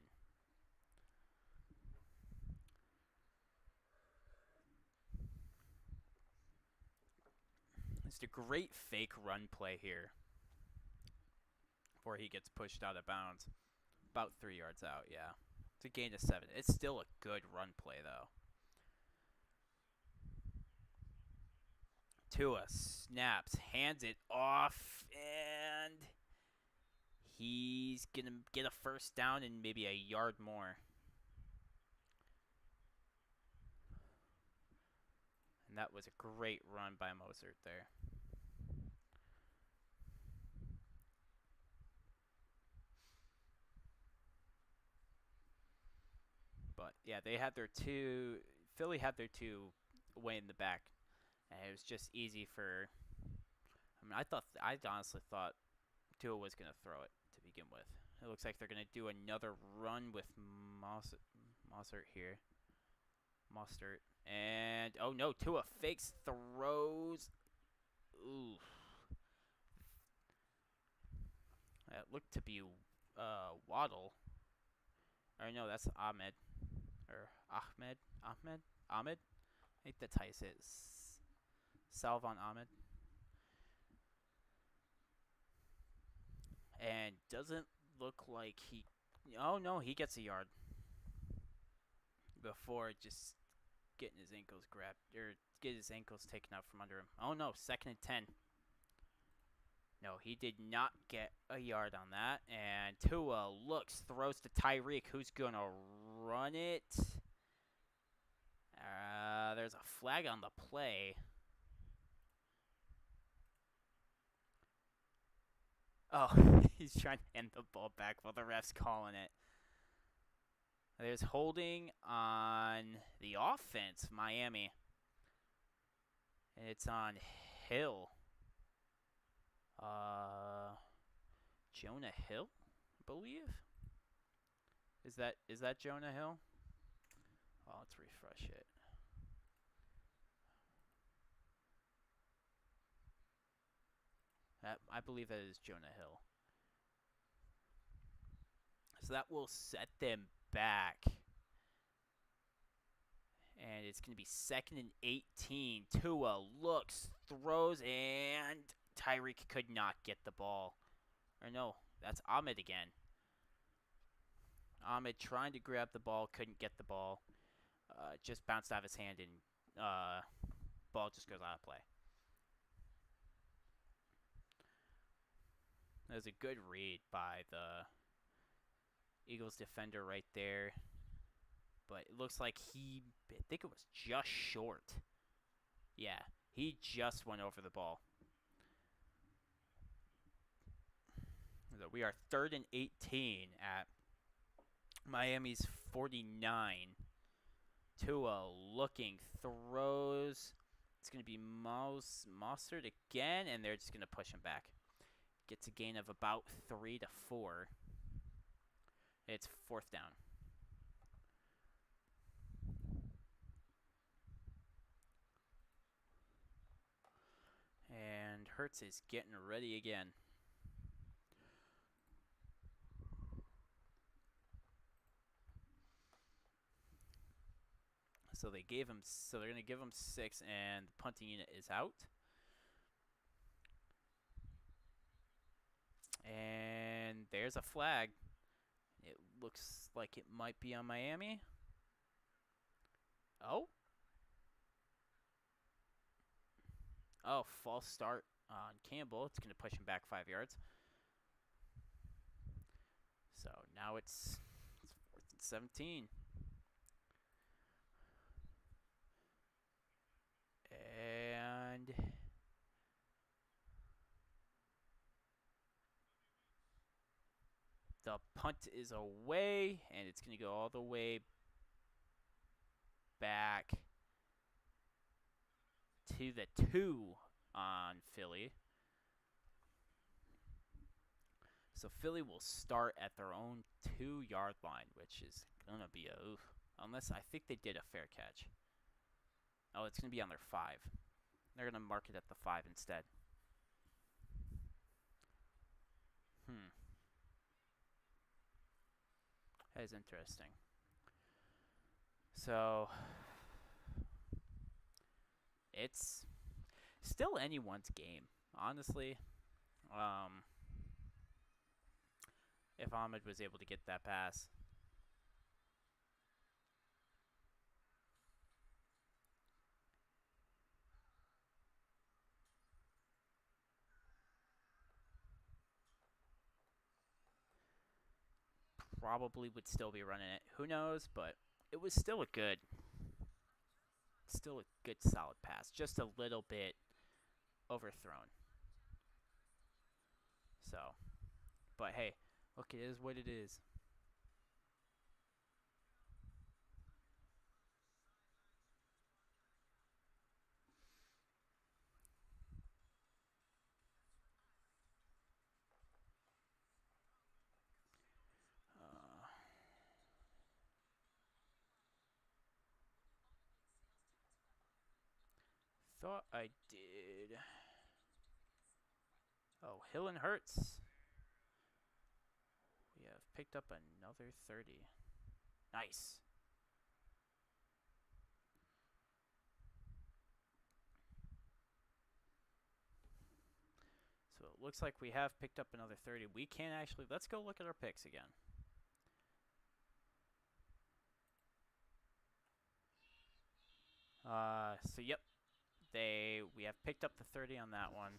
It's a great fake run play here before he gets pushed out of bounds. About 3 yards out, yeah. It's a gain of 7. It's still a good run play, though. Tua snaps, hands it off, and he's going to get a first down and maybe a yard more. And that was a great run by Mozart there. But, yeah, they had their two – Philly had their two way in the back. And it was just easy for – I mean, I honestly thought Tua was going to throw it to begin with. It looks like they're going to do another run with Mostert here. Mostert. And, oh no, Tua fakes, throws. Ooh. That looked to be Waddle. Or no, that's Ahmed. Or Ahmed? Ahmed? I think that's how you say it. Salvon Ahmed. And doesn't look like he... Oh, no, he gets a yard. Before just getting his ankles grabbed. Or get his ankles taken out from under him. Oh, no, 2nd and 10. No, he did not get a yard on that. And Tua looks, throws to Tyreek, who's going to run it. There's a flag on the play. Oh, he's trying to hand the ball back while the ref's calling it. There's holding on the offense, Miami. And it's on Hill. Jonah Hill, I believe. Is that Jonah Hill? Oh, let's refresh it. I believe that is Jonah Hill. So that will set them back. And it's going to be 2nd and 18. Tua looks, throws, and Tyreek could not get the ball. Or no, that's Ahmed again. Ahmed trying to grab the ball, couldn't get the ball. Just bounced out of his hand, and ball just goes out of play. That was a good read by the Eagles defender right there. But it looks like I think it was just short. Yeah, he just went over the ball. So we are 3rd and 18 at Miami's 49. Tua looking, throws. It's going to be Mossert again, and they're just going to push him back. Gets a gain of about 3 to 4. It's 4th down. And Hurts is getting ready again. So they're going to give him 6, and the punting unit is out. And there's a flag. It looks like it might be on Miami. Oh, false start on Campbell. It's going to push him back 5 yards. So now it's 4th and 17. And the punt is away, and it's going to go all the way back to the 2 on Philly. So Philly will start at their own 2-yard line, which is going to be a oof. Unless I think they did a fair catch. Oh, it's going to be on their 5. They're going to mark it at the 5 instead. That is interesting. So it's still anyone's game, honestly. If Ahmed was able to get that pass. Probably would still be running it. Who knows? But it was still a good solid pass. Just a little bit overthrown. So, but hey, look, it is what it is. Thought I did. Oh, Hill and Hurts. We have picked up another 30. Nice. So it looks like we have picked up another 30. We can actually, let's go look at our picks again. So yep, we have picked up the 30 on that one.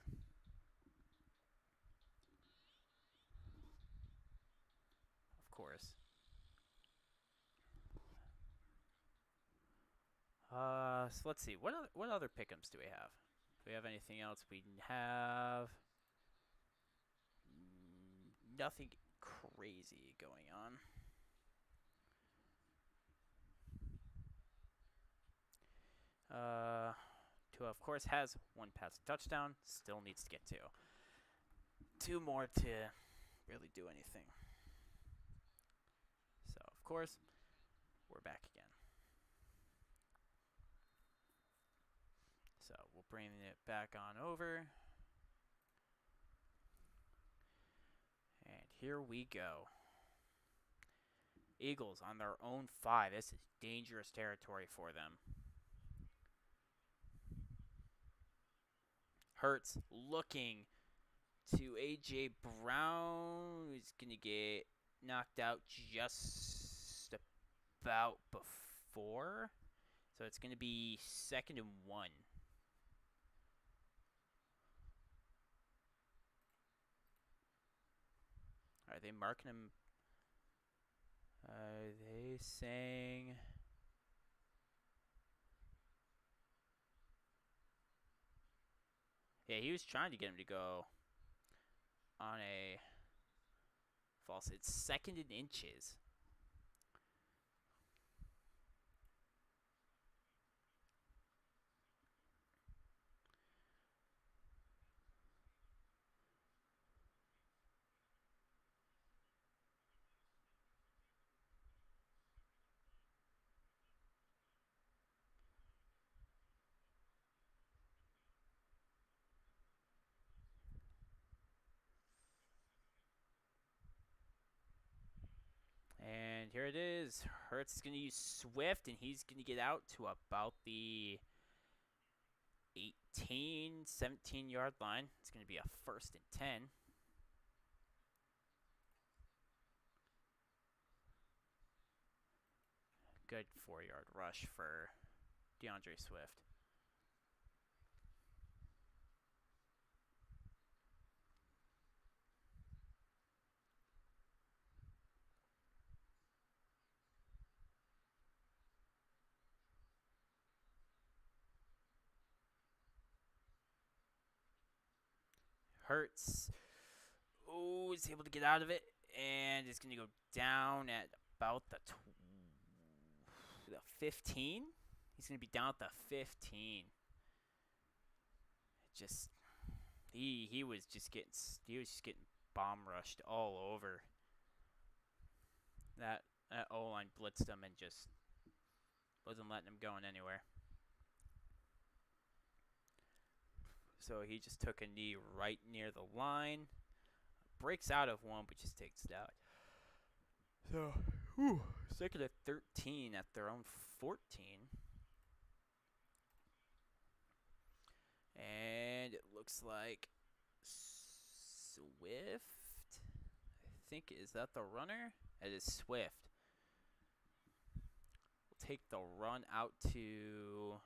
Of course. So let's see. What other pick'ems do we have? Do we have anything else? We have nothing crazy going on. Tua, of course, has 1 passing touchdown. Still needs to get 2. 2 more to really do anything. So, of course, we're back again. So we'll bring it back on over. And here we go. Eagles on their own 5. This is dangerous territory for them. Hurts looking to A.J. Brown. He's going to get knocked out just about before. So it's going to be 2nd and 1. Are they marking him? Are they saying... Yeah, he was trying to get him to go on a false. It's 2nd and inches. And here it is. Hurts is going to use Swift, and he's going to get out to about the 18, 17-yard line. It's going to be a 1st and 10. Good 4-yard rush for DeAndre Swift. Hurts. Oh, is able to get out of it, and it's going to go down at about the 15. He's going to be down at the 15. Just he was just getting bomb rushed all over. That O-line blitzed him and just wasn't letting him going anywhere. So he just took a knee right near the line. Breaks out of one, but just takes it out. So, 2nd and 13 at their own 14. And it looks like Swift, I think, is that the runner? It is Swift. We'll take the run out to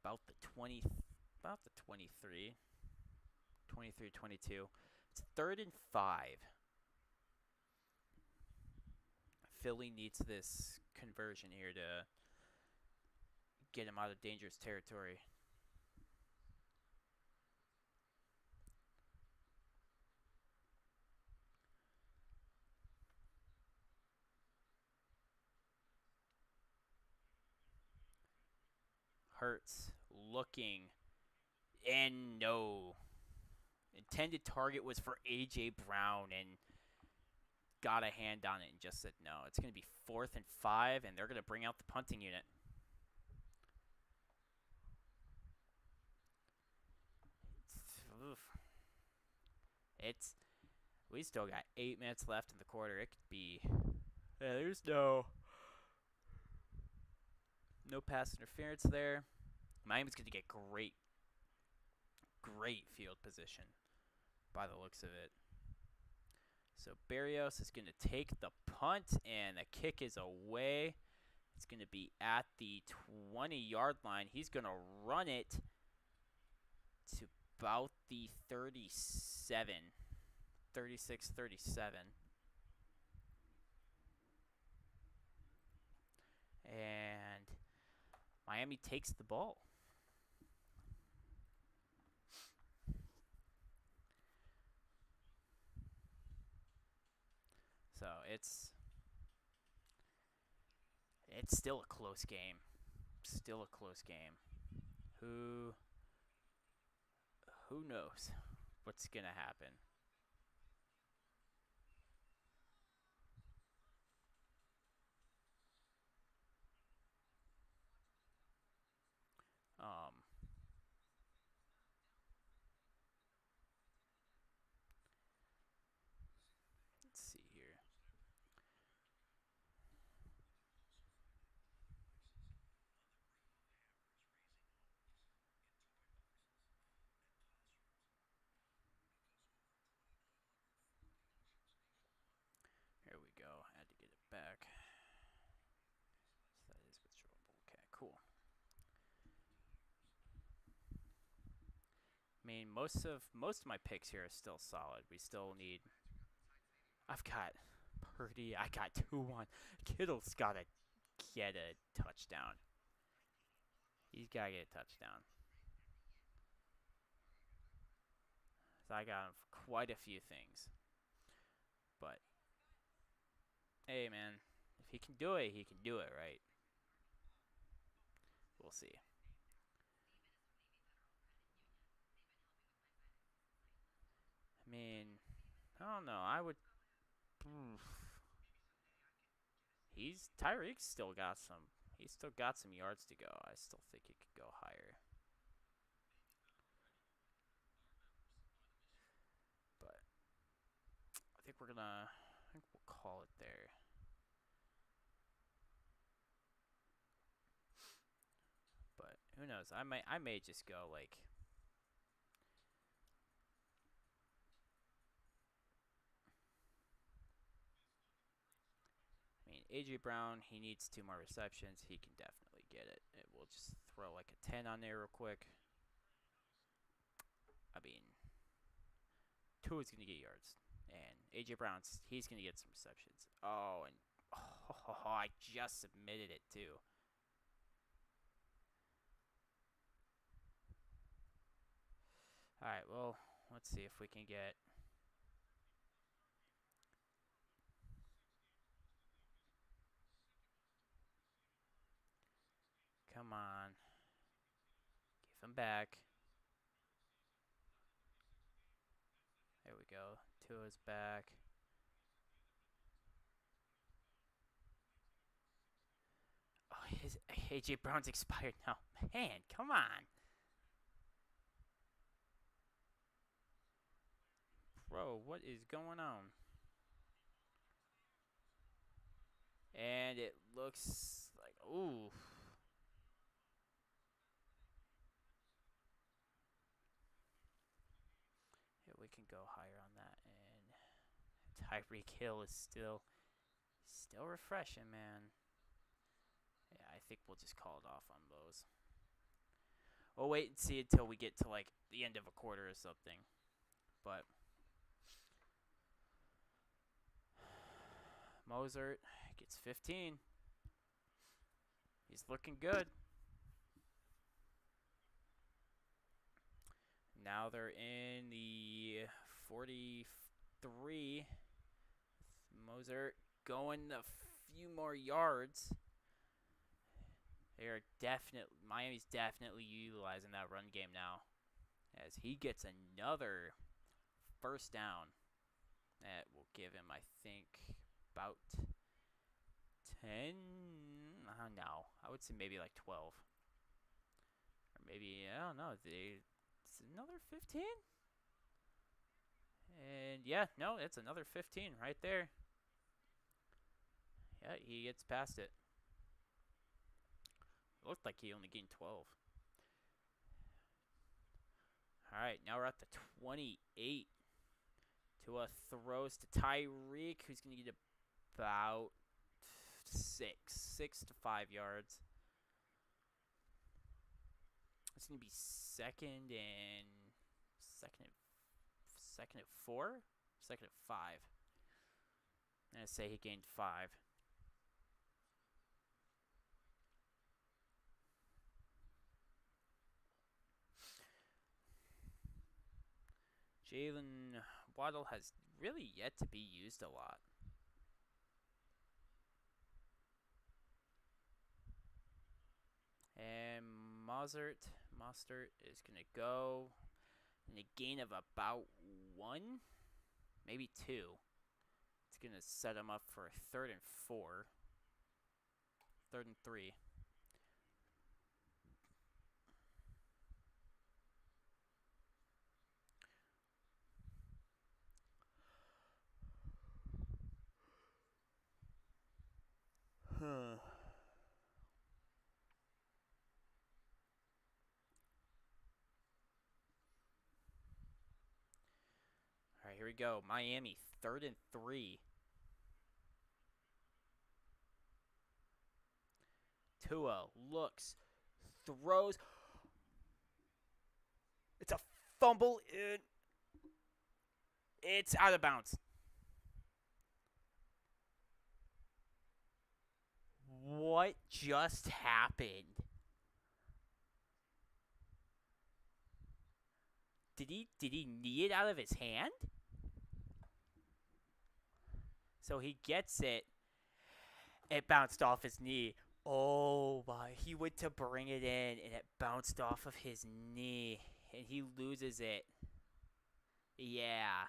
about the 20, about the 23, 22. It's 3rd and 5. Philly needs this conversion here to get him out of dangerous territory. Hurts looking, and no. Intended target was for A.J. Brown, and got a hand on it and just said no. It's going to be 4th and 5, and they're going to bring out the punting unit. We still got 8 minutes left in the quarter. It could be, there's no pass interference there. Miami's going to get great field position by the looks of it. So Berrios is going to take the punt, and the kick is away. It's going to be at the 20-yard line. He's going to run it to about the 36, 37. And Miami takes the ball. So it's still a close game. Still a close game. Who knows what's going to happen? mean, most of my picks here are still solid. We still need. I've got Purdy. I got 2-1. Kittle's gotta get a touchdown. He's gotta get a touchdown. So I got him for quite a few things. But hey, man, if he can do it, he can do it, right? We'll see. I mean, I don't know. I would. He's Tyreek's still got some. He's still got some yards to go. I still think he could go higher. But I think we're gonna. I think we'll call it there. But who knows? I may just go like. I mean, AJ Brown, he needs 2 more receptions. He can definitely get it. We'll just throw like a 10 on there real quick. I mean, Tua's gonna get yards, and AJ Brown's he's gonna get some receptions. Oh, and I just submitted it too. All right, well, let's see if we can get. Come on, give him back. There we go. Tua's back. Oh, his AJ Brown's expired now. Man, come on. Bro, what is going on? And it looks like, ooh. Yeah, we can go higher on that. And Tyreek Hill is still refreshing, man. Yeah, I think we'll just call it off on those. We'll wait and see until we get to like the end of a quarter or something. But Mozart gets 15. He's looking good. Now they're in the 43. Mozart going a few more yards. Miami's definitely utilizing that run game now, as he gets another first down. That will give him, I think, about 10. No, I would say maybe like 12, or maybe I don't know. It's another 15. And yeah, no, it's another 15 right there. Yeah, he gets past it. It looked like he only gained 12. All right, now we're at the 28. Tua throws to Tyreek, who's going to get about 6 to 5 yards. It's going to be second and 4? Second and 5. I'm going to say he gained 5. Jalen Waddle has really yet to be used a lot. And Mostert is going to go in a gain of about 1, maybe 2. It's going to set him up for 3rd and 4. 3rd and 3. Huh. All right, here we go. Miami, 3rd and 3. Tua looks, throws. It's a fumble. It's out of bounds. What just happened? Did he knee it out of his hand? So he gets it. It bounced off his knee. Oh my! He went to bring it in, and it bounced off of his knee, and he loses it. Yeah,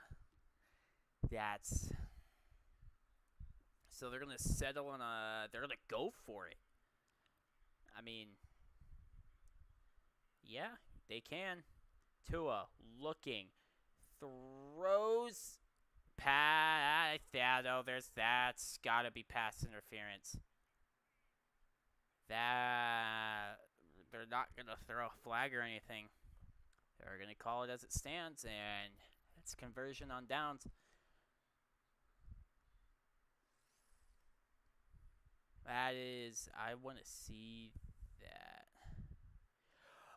that's. So they're gonna settle on a. They're gonna go for it. I mean, yeah, they can. Tua looking, throws. Yeah, no, there's that's gotta be pass interference. That they're not gonna throw a flag or anything. They're gonna call it as it stands, and it's conversion on downs. That is, I want to see that.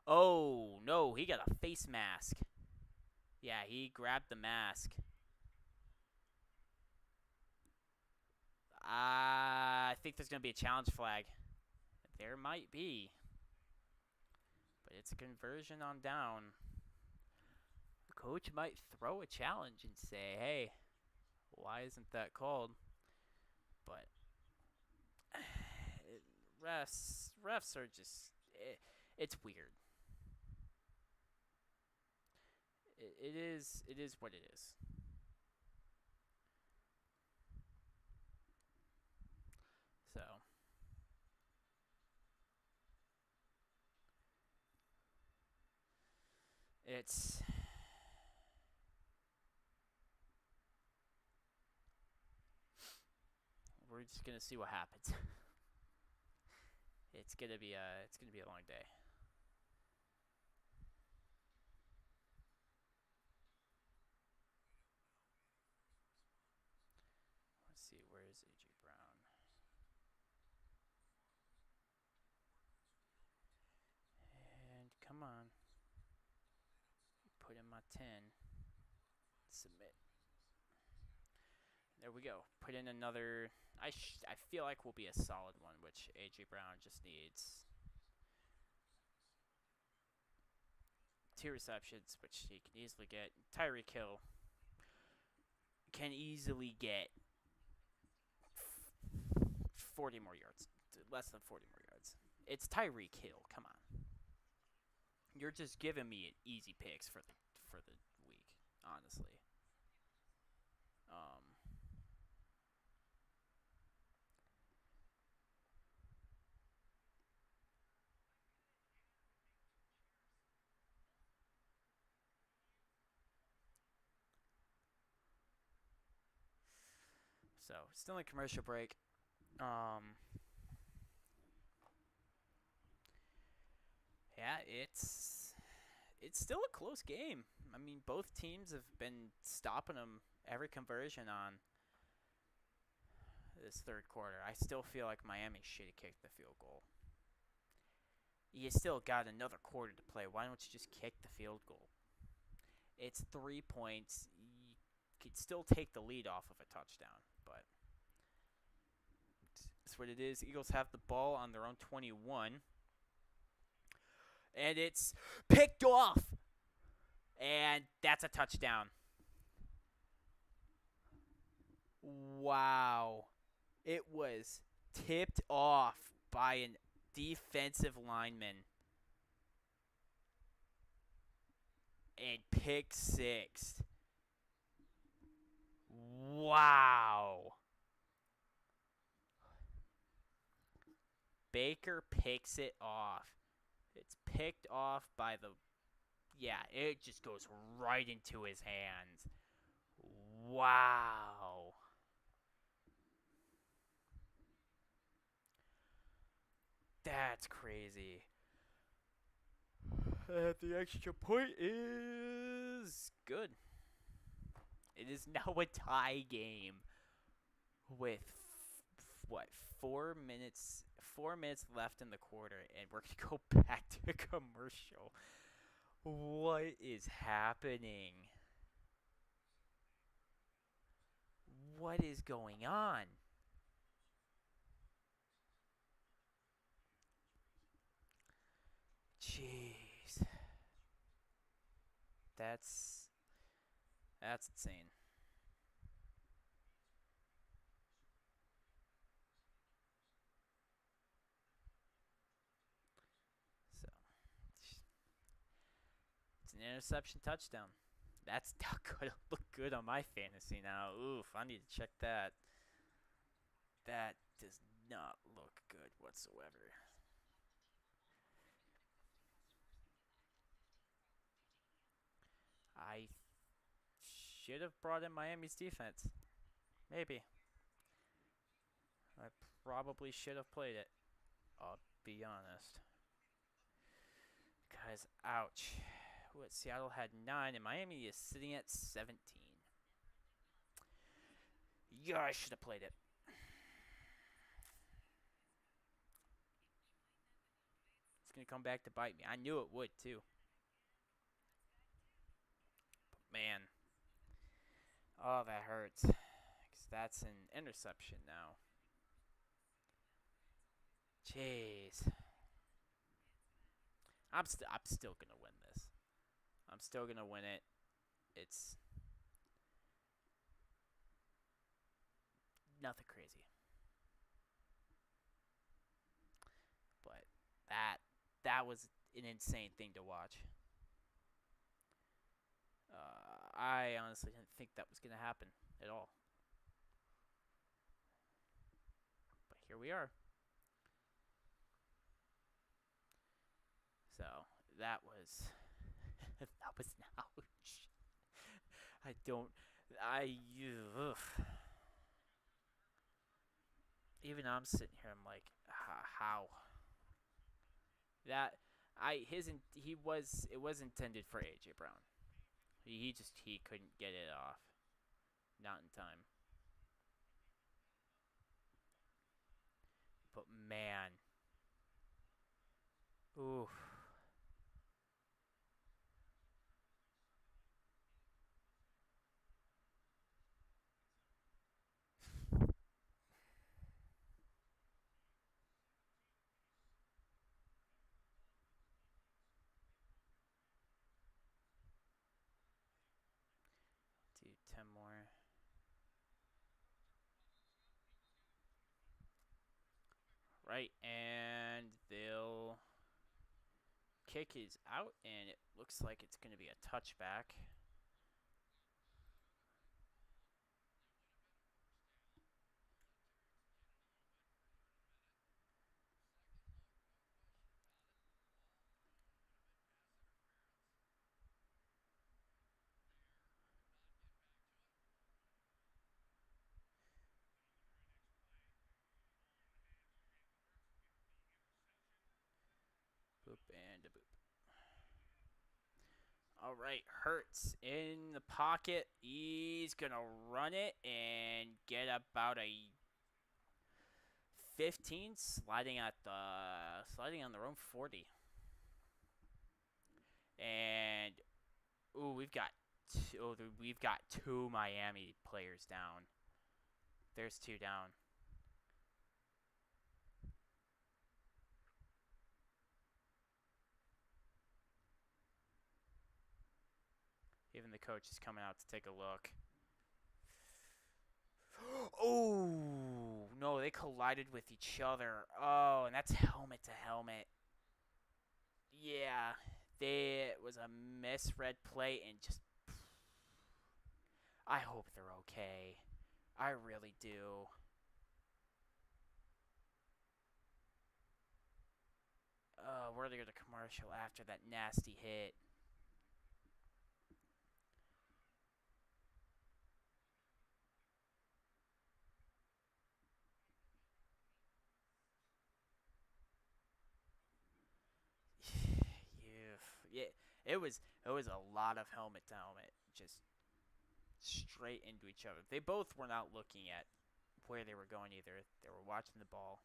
Oh no, he got a face mask. Yeah, he grabbed the mask. I think there's gonna be a challenge flag. There might be, but it's a conversion on down. The coach might throw a challenge and say, "Hey, why isn't that called?" But refs are just it's weird. It is what it is. So it's we're just gonna see what happens. It's gonna be a long day. Let's see, where is AJ Brown? And come on, put in my 10. Submit. There we go. Put in another. I feel like will be a solid one, which AJ Brown just needs 2 receptions, which he can easily get. Tyreek Hill can easily get 40 more yards, less than 40 more yards. It's Tyreek Hill. Come on, you're just giving me easy picks for the week, honestly. Um, so still in commercial break. Yeah, it's still a close game. I mean, both teams have been stopping them every conversion on this third quarter. I still feel like Miami should have kicked the field goal. You still got another quarter to play. Why don't you just kick the field goal? It's 3 points. You could still take the lead off of a touchdown, but that's what it is. Eagles have the ball on their own 21. And it's picked off. And that's a touchdown. Wow. It was tipped off by a defensive lineman. And pick six. Wow. Baker picks it off. It's picked off by the. Yeah, it just goes right into his hands. Wow. That's crazy. The extra point is good. It is now a tie game with what 4 minutes 4 minutes left in the quarter, and we're gonna go back to commercial. What is happening? What is going on? Jeez. That's that's insane. So it's an interception touchdown. That's not gonna look good on my fantasy now. Oof, I need to check that. That does not look good whatsoever. I should have brought in Miami's defense. Maybe. I probably should have played it. I'll be honest. Because, ouch. What, Seattle had 9, and Miami is sitting at 17. Yeah, I should have played it. It's going to come back to bite me. I knew it would, too. But, man. Oh, that hurts. Because that's an interception now. Jeez. I'm still going to win this. I'm still going to win it. It's nothing crazy. But that was an insane thing to watch. I honestly didn't think that was going to happen at all. But here we are. So that was that was an ouch. I don't. I. Ugh. Even I'm sitting here. I'm like, how that. He was. It was intended for AJ Brown. He couldn't get it off. Not in time. But man. Ooh. Do 10 more. Right, and they'll kick is out, and it looks like it's going to be a touchback. Boop and a boop. All right, Hurts in the pocket. He's going to run it and get about a 15, sliding on their own 40. And ooh, we've got two Miami players down. There's two down. Even the coach is coming out to take a look. Oh, no, they collided with each other. Oh, and that's helmet to helmet. Yeah, it was a misread play and just. I hope they're okay. I really do. We're going to commercial after that nasty hit. Yeah, it was a lot of helmet to helmet, just straight into each other. They both were not looking at where they were going either. They were watching the ball,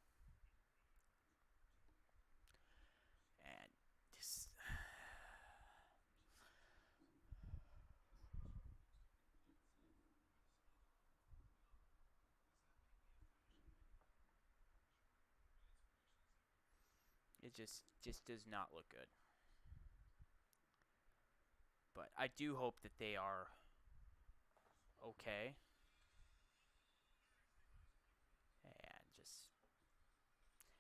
and just It just does not look good. But I do hope that they are okay. And just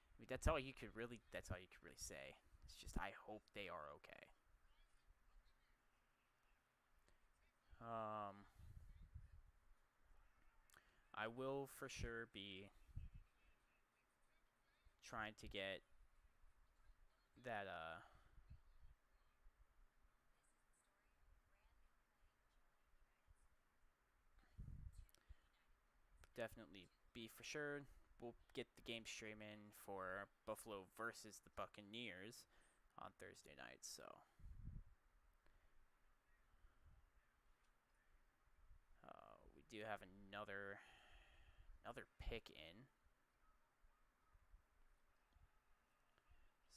I mean that's all you could really say. It's just I hope they are okay. I will for sure be trying to get that definitely be for sure. We'll get the game streaming for Buffalo versus the Buccaneers on Thursday night. So we do have another pick in.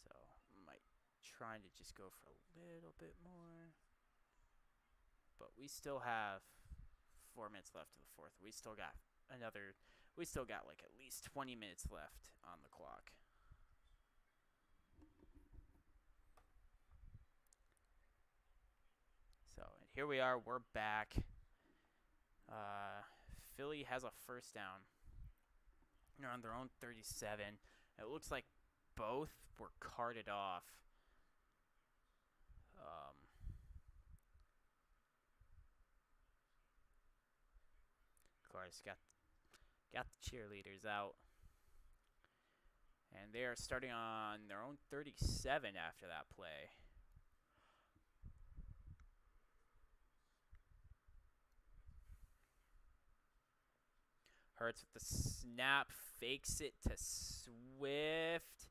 So might trying to just go for a little bit more. But we still have 4 minutes left in the fourth. We still got like at least 20 minutes left on the clock. So, and here we are. We're back. Philly has a first down. They're on their own 37. It looks like both were carted off. Of course, got the cheerleaders out. And they are starting on their own 37 after that play. Hurts with the snap, fakes it to Swift.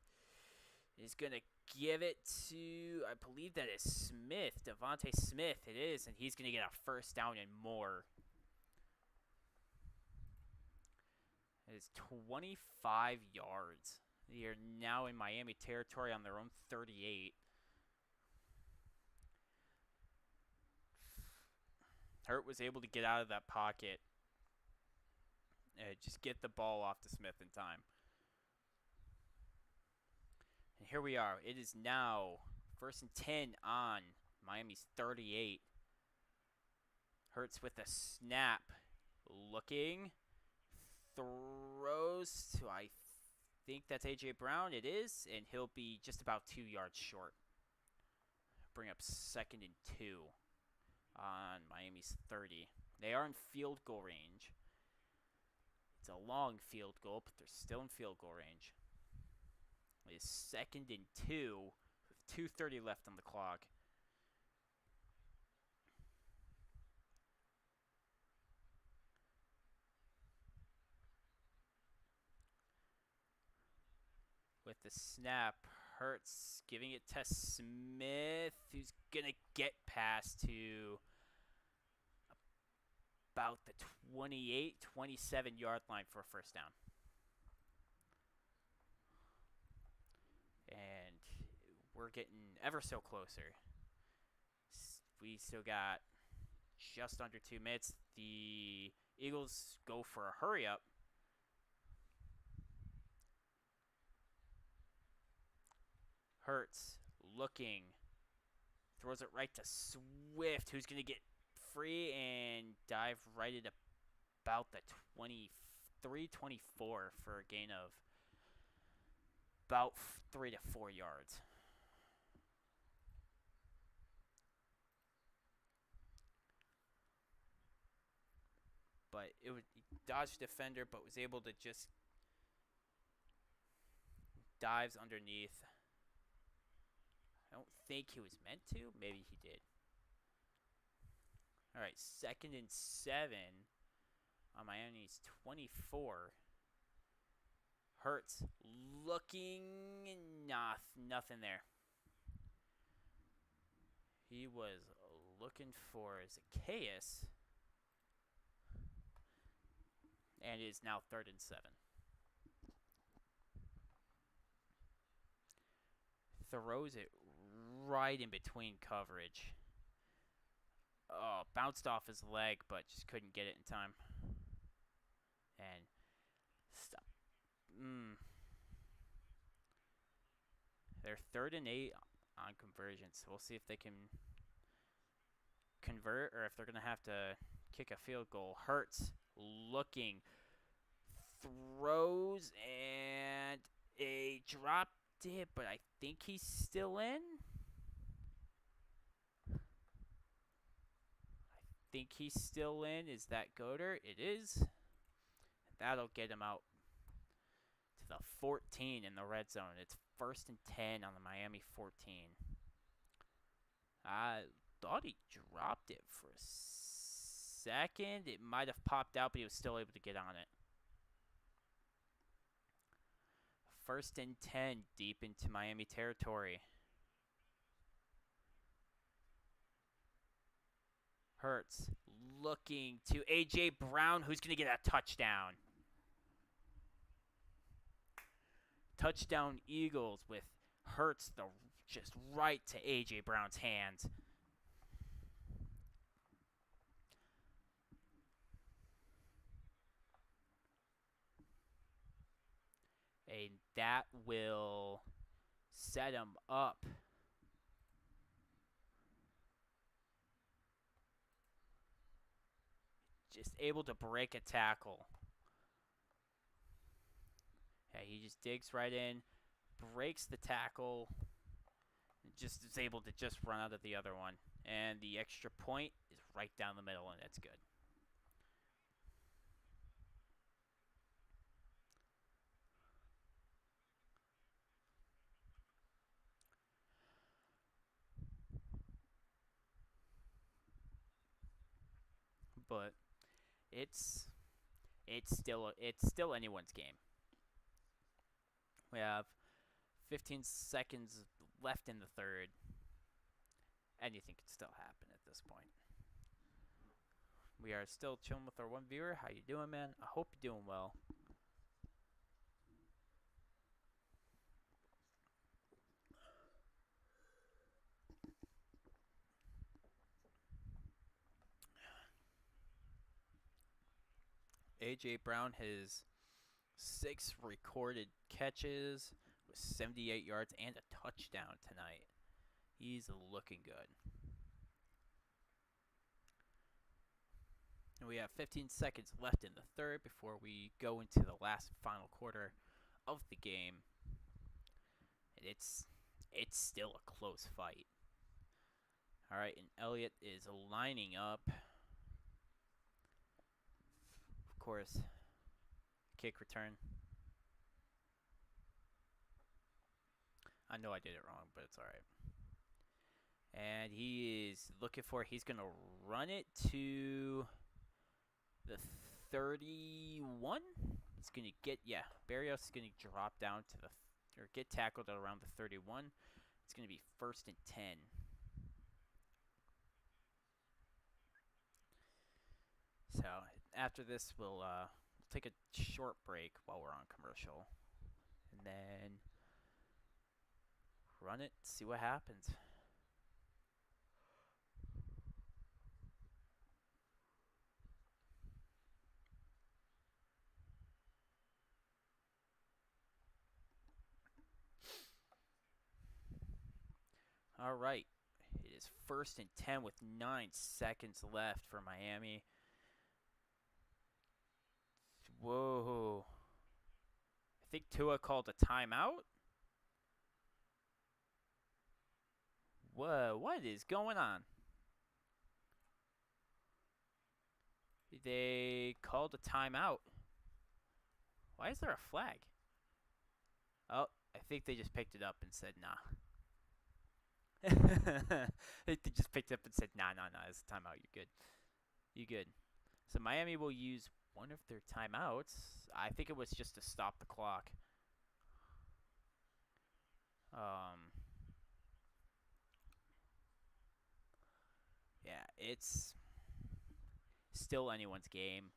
He's going to give it to, I believe that is Smith, Devontae Smith. It is, and he's going to get a first down and more. It is 25 yards. They are now in Miami territory on their own 38. Hurt was able to get out of that pocket and just get the ball off to Smith in time. And here we are. It is now 1st and 10 on Miami's 38. Hurts with a snap. Looking. Throws to, I think that's A.J. Brown. It is. And he'll be just about 2 yards short. Bring up 2nd and 2 on Miami's 30. They are in field goal range. It's a long field goal, but they're still in field goal range. It is 2nd and 2 with 2:30 left on the clock. With the snap, Hurts giving it to Smith, who's going to get past to about the 28, 27-yard line for a first down. And we're getting ever so closer. We still got just under 2 minutes. The Eagles go for a hurry up. Hurts looking. Throws it right to Swift, who's going to get free and dive right at about the 23-24 for a gain of about 3 to 4 yards. But it would dodge defender, but was able to just dives underneath. I don't think he was meant to. Maybe he did. All right, 2nd and 7 on Miami's 24. Hurts looking, nothing there. He was looking for Zacchaeus, and it is now 3rd and 7. Throws it right in between coverage. Oh, bounced off his leg, but just couldn't get it in time. And stop. They're 3rd and 8 on conversions. We'll see if they can convert or if they're going to have to kick a field goal. Hurts looking, throws, and a dropped it, but I think he's still in. Think he's still in. Is that Goder? It is. That'll get him out to the 14 in the red zone. It's 1st and 10 on the Miami 14. I thought he dropped it for a second. It might have popped out, but he was still able to get on it. 1st and 10 deep into Miami territory. Hurts looking to A.J. Brown, who's going to get a touchdown. Touchdown Eagles with Hurts just right to A.J. Brown's hands. And that will set him up. Just able to break a tackle. Yeah, he just digs right in, breaks the tackle, just is able to just run out of the other one. And the extra point is right down the middle, and that's good. But it's still anyone's game. We have 15 seconds left in the third. Anything could still happen at this point. We are still chilling with our one viewer. How you doing, man? I hope you're doing well. A.J. Brown has 6 recorded catches with 78 yards and a touchdown tonight. He's looking good. And we have 15 seconds left in the third before we go into the last final quarter of the game. And it's still a close fight. All right, and Elliott is lining up. Of course, kick return. I know I did it wrong, but it's all right. And he is looking for, he's going to run it to the 31. He's going to get, Barrios is going to drop down to or get tackled at around the 31. It's going to be 1st and 10. So after this, we'll take a short break while we're on commercial. And then run it, see what happens. All right. It is 1st and 10 with 9 seconds left for Miami. Whoa. I think Tua called a timeout. Whoa, what is going on? They called a timeout. Why is there a flag? Oh, I think they just picked it up and said, nah. They just picked it up and said, nah, it's a timeout. You're good. You're good. So Miami will use one of their timeouts. I think it was just to stop the clock. Yeah, it's still anyone's game.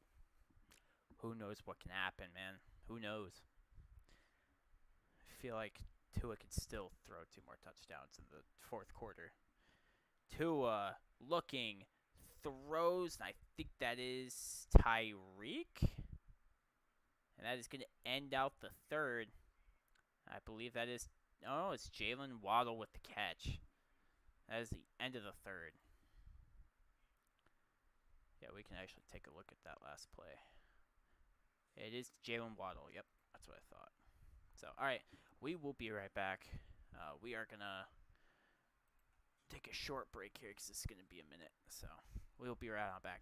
Who knows what can happen, man? Who knows? I feel like Tua could still throw 2 more touchdowns in the 4th quarter. Tua looking, throws, and I think that is Tyreek. And that is going to end out the third. I believe that is Oh, it's Jalen Waddle with the catch. That is the end of the third. Yeah, we can actually take a look at that last play. It is Jalen Waddle. Yep, that's what I thought. So, all right, we will be right back. We are going to take a short break here because it's going to be a minute. So, we'll be right on back.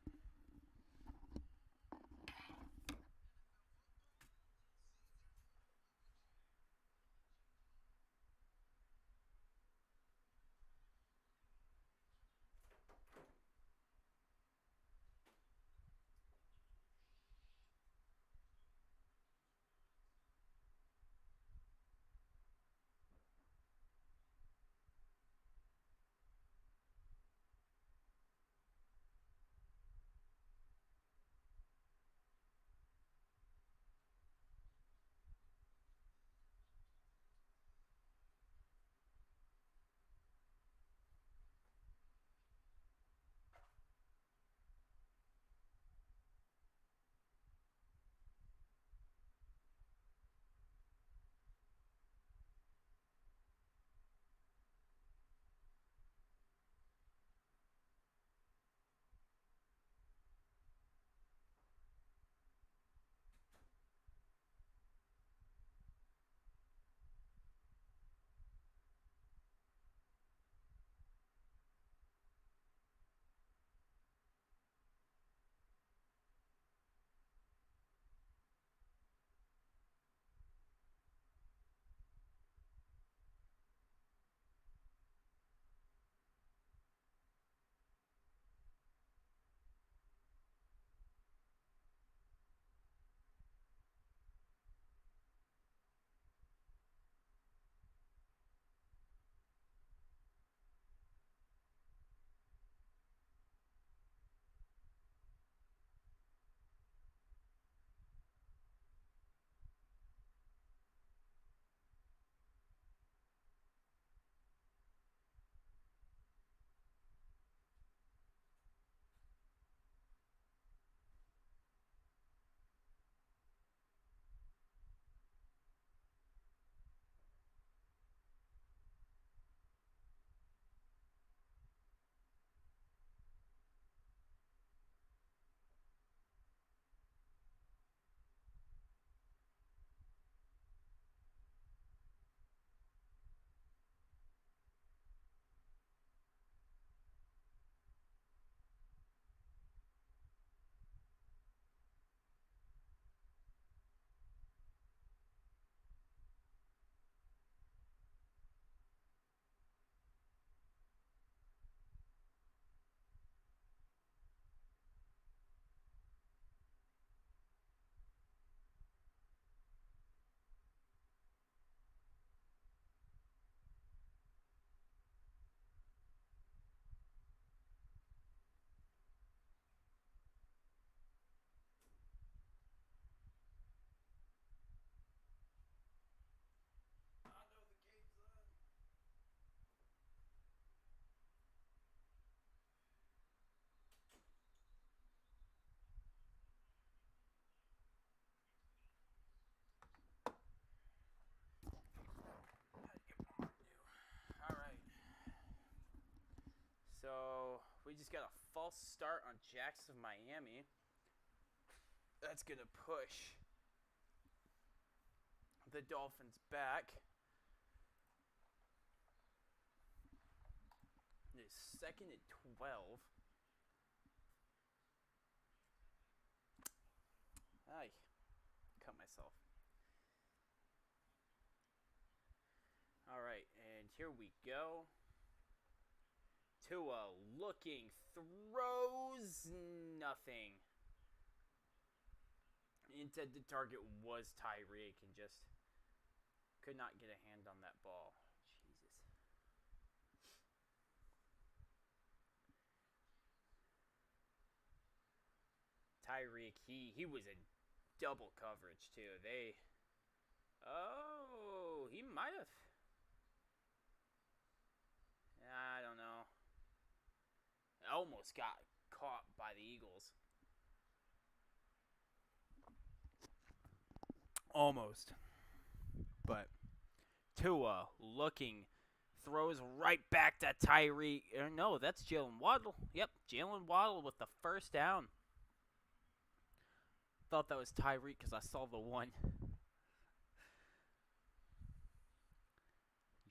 All right. So we just got a false start on Jacks of Miami. That's going to push the Dolphins back. It is 2nd and 12. I cut myself. All right, and here we go. Tua looking, throws nothing. Intended target was Tyreek and just could not get a hand on that ball. Jesus. Tyreek, he was in double coverage too. He might have. I don't know. Almost got caught by the Eagles. Almost. But Tua looking, throws right back to Tyree. No, that's Jalen Waddle. Yep, Jalen Waddle with the first down. Thought that was Tyreek because I saw the one.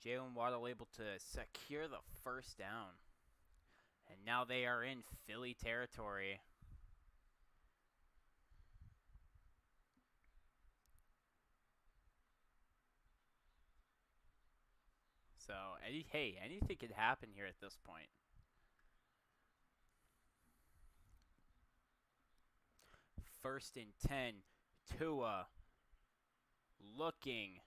Jalen Waddle able to secure the first down. And now they are in Philly territory. So, hey, anything could happen here at this point. First and 10. Tua looking.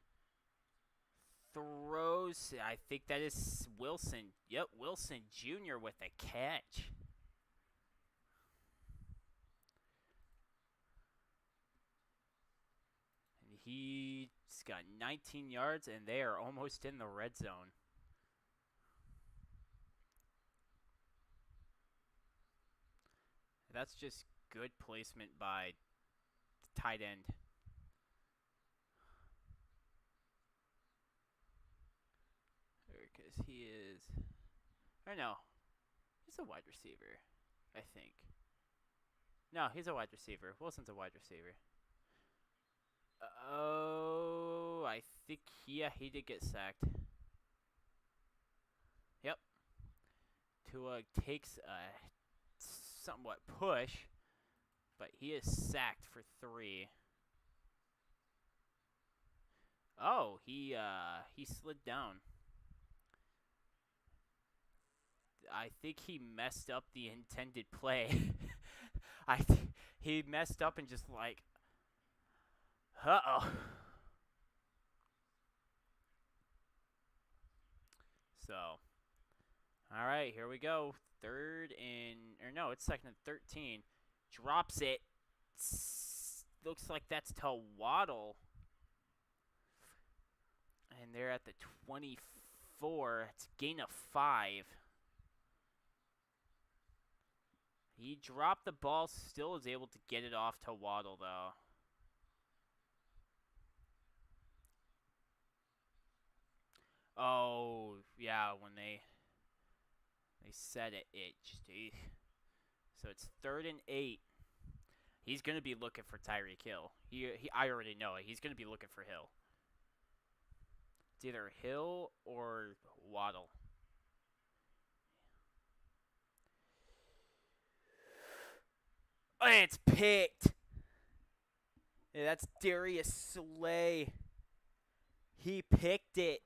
Throws. I think that is Wilson. Yep, Wilson Jr. with a catch. And he's got 19 yards, and they are almost in the red zone. That's just good placement by the tight end. Because he is... Or no. He's a wide receiver, I think. No, he's a wide receiver. Wilson's a wide receiver. Oh, I think, yeah, he did get sacked. Yep. Tua takes a somewhat push, but he is sacked for 3. Oh, he slid down. I think he messed up the intended play. He messed up and just like, uh-oh. So, all right, here we go. It's second and 13. Drops it. Looks like that's to Waddle. And they're at the 24. It's gain of 5. He dropped the ball, still is able to get it off to Waddle, though. Oh, yeah, when they said it just... So it's 3rd and 8. He's going to be looking for Tyreek Hill. I already know it. He's going to be looking for Hill. It's either Hill or Waddle. And it's picked. Yeah, that's Darius Slay. He picked it.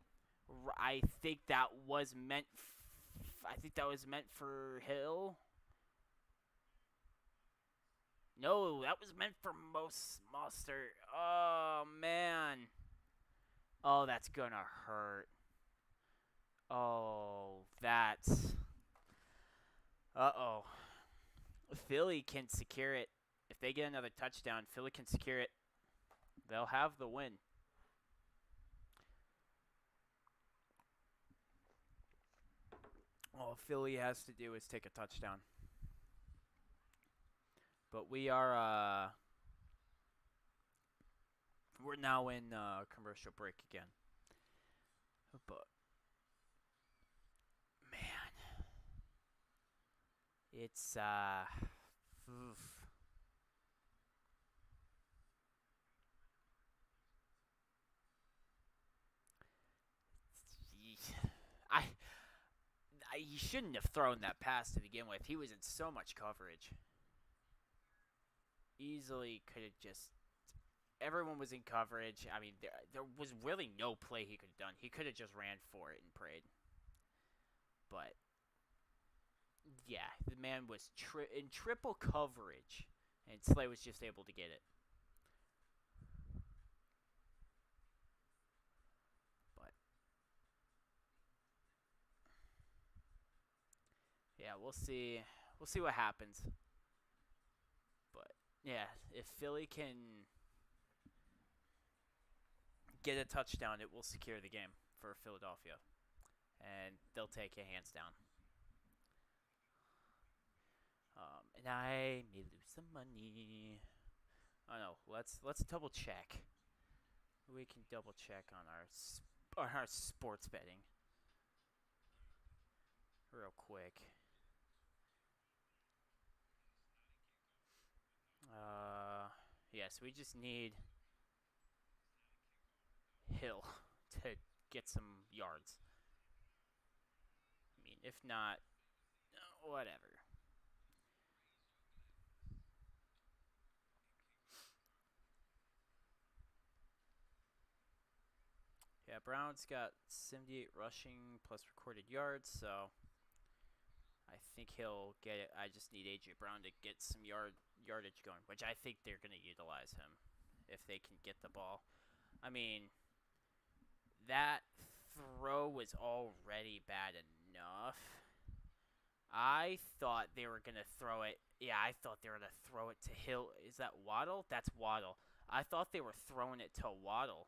I think that was meant for Hill. No, that was meant for Mostert. Oh, man. Oh, that's gonna hurt. Oh, that's... Uh-oh. Philly can secure it. If they get another touchdown, Philly can secure it. They'll have the win. All Philly has to do is take a touchdown. But we're now in commercial break again. But man, it's oof. He shouldn't have thrown that pass to begin with. He was in so much coverage. Easily could have just... Everyone was in coverage. I mean, there was really no play he could have done. He could have just ran for it and prayed. But, yeah, the man was in triple coverage, and Slay was just able to get it. But, yeah, we'll see. We'll see what happens. But, yeah, if Philly can get a touchdown, it will secure the game for Philadelphia. And they'll take it hands down. And I may lose some money. Oh no, let's double check. We can double check on our our sports betting real quick. Yes, we just need Hill to get some yards. I mean, if not, whatever. Yeah, Brown's got 78 rushing plus recorded yards, so I think he'll get it. I just need A.J. Brown to get some yardage going, which I think they're going to utilize him if they can get the ball. I mean, that throw was already bad enough. I thought they were going to throw it. Yeah, I thought they were going to throw it to Hill. Is that Waddle? That's Waddle. I thought they were throwing it to Waddle.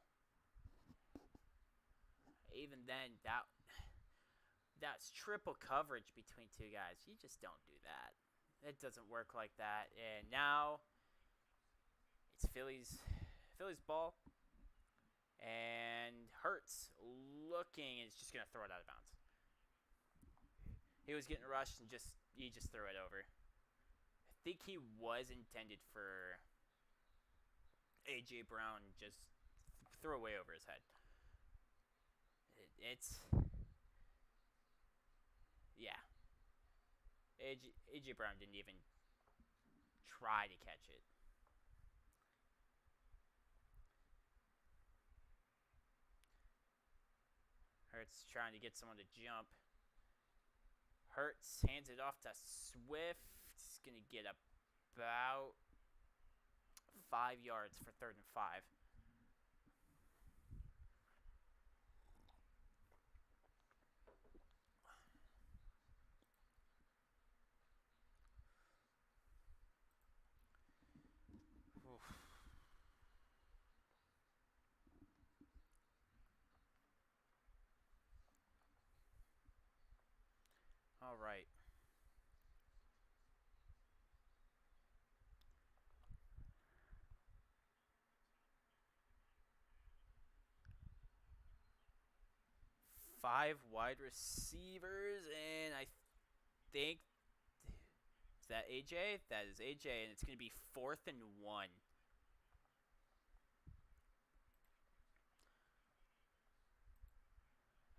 Even then, that's triple coverage between two guys. You just don't do that. It doesn't work like that. And now it's Philly's ball. And Hurts looking is just gonna throw it out of bounds. He was getting rushed and he just threw it over. I think he was intended for A.J. Brown, just threw away over his head. It's yeah. A.J. Brown didn't even try to catch it. Hurts trying to get someone to jump. Hurts hands it off to Swift. He's going to get about 5 yards for 3rd and 5. Oof. All right. Five wide receivers, and I think is that AJ? That is AJ, and it's going to be 4th and 1.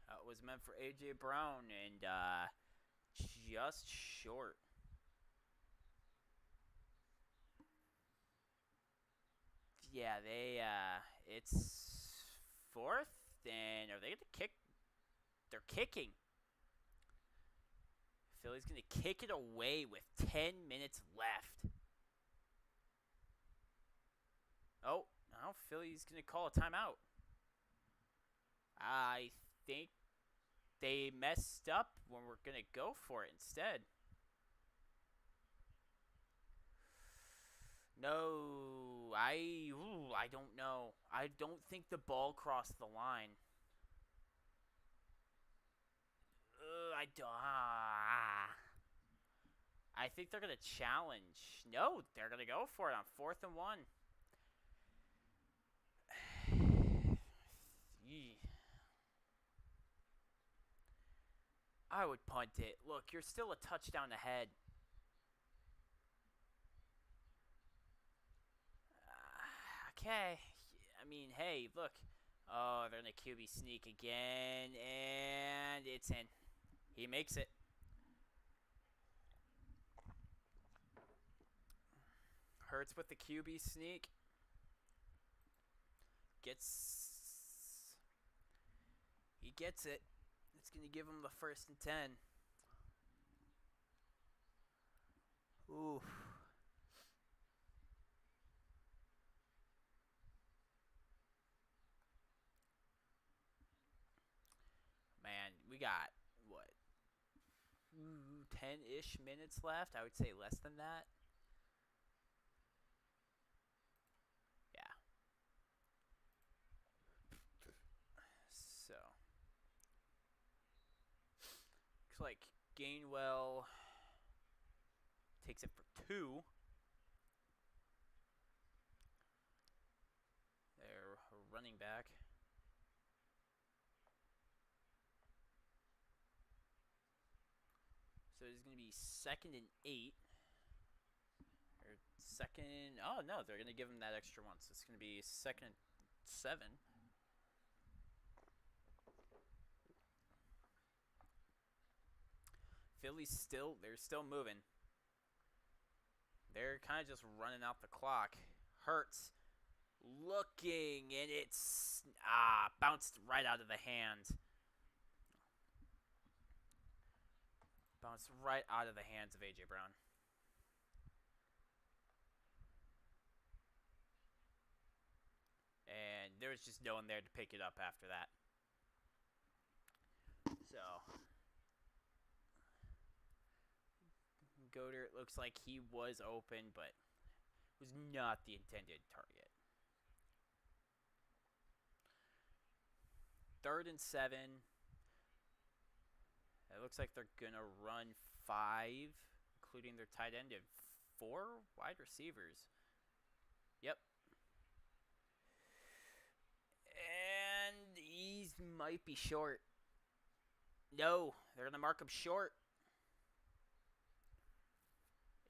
That was meant for AJ Brown, and just short. Yeah, it's 4th, and are they going to kick? They're kicking. Philly's going to kick it away with 10 minutes left. Oh, now Philly's going to call a timeout. I think they messed up when we're going to go for it instead. No, I don't know. I don't think the ball crossed the line. I don't. I think they're gonna challenge. No, they're gonna go for it on 4th and 1. I would punt it. Look, you're still a touchdown ahead. Okay. I mean, hey, look. Oh, they're gonna QB sneak again, and it's in. He makes it. Hurts with the QB sneak. He gets it. It's going to give him the 1st and 10. Ooh. Man, we got, what, 10-ish minutes left? I would say less than that. Yeah. So. Looks like Gainwell takes it for 2. Their running back. going to be 2nd and 8. Or second. Oh, no. They're going to give him that extra one. So it's going to be 2nd and 7. Philly's they're still moving. They're kind of just running out the clock. Hurts looking, and it's bounced right out of the hand. Bounced right out of the hands of A.J. Brown. And there was just no one there to pick it up after that. So Goder, it looks like he was open, but was not the intended target. 3rd and 7. It looks like they're going to run 5, including their tight end, and 4 wide receivers. Yep. And he might be short. No, they're going to mark him short.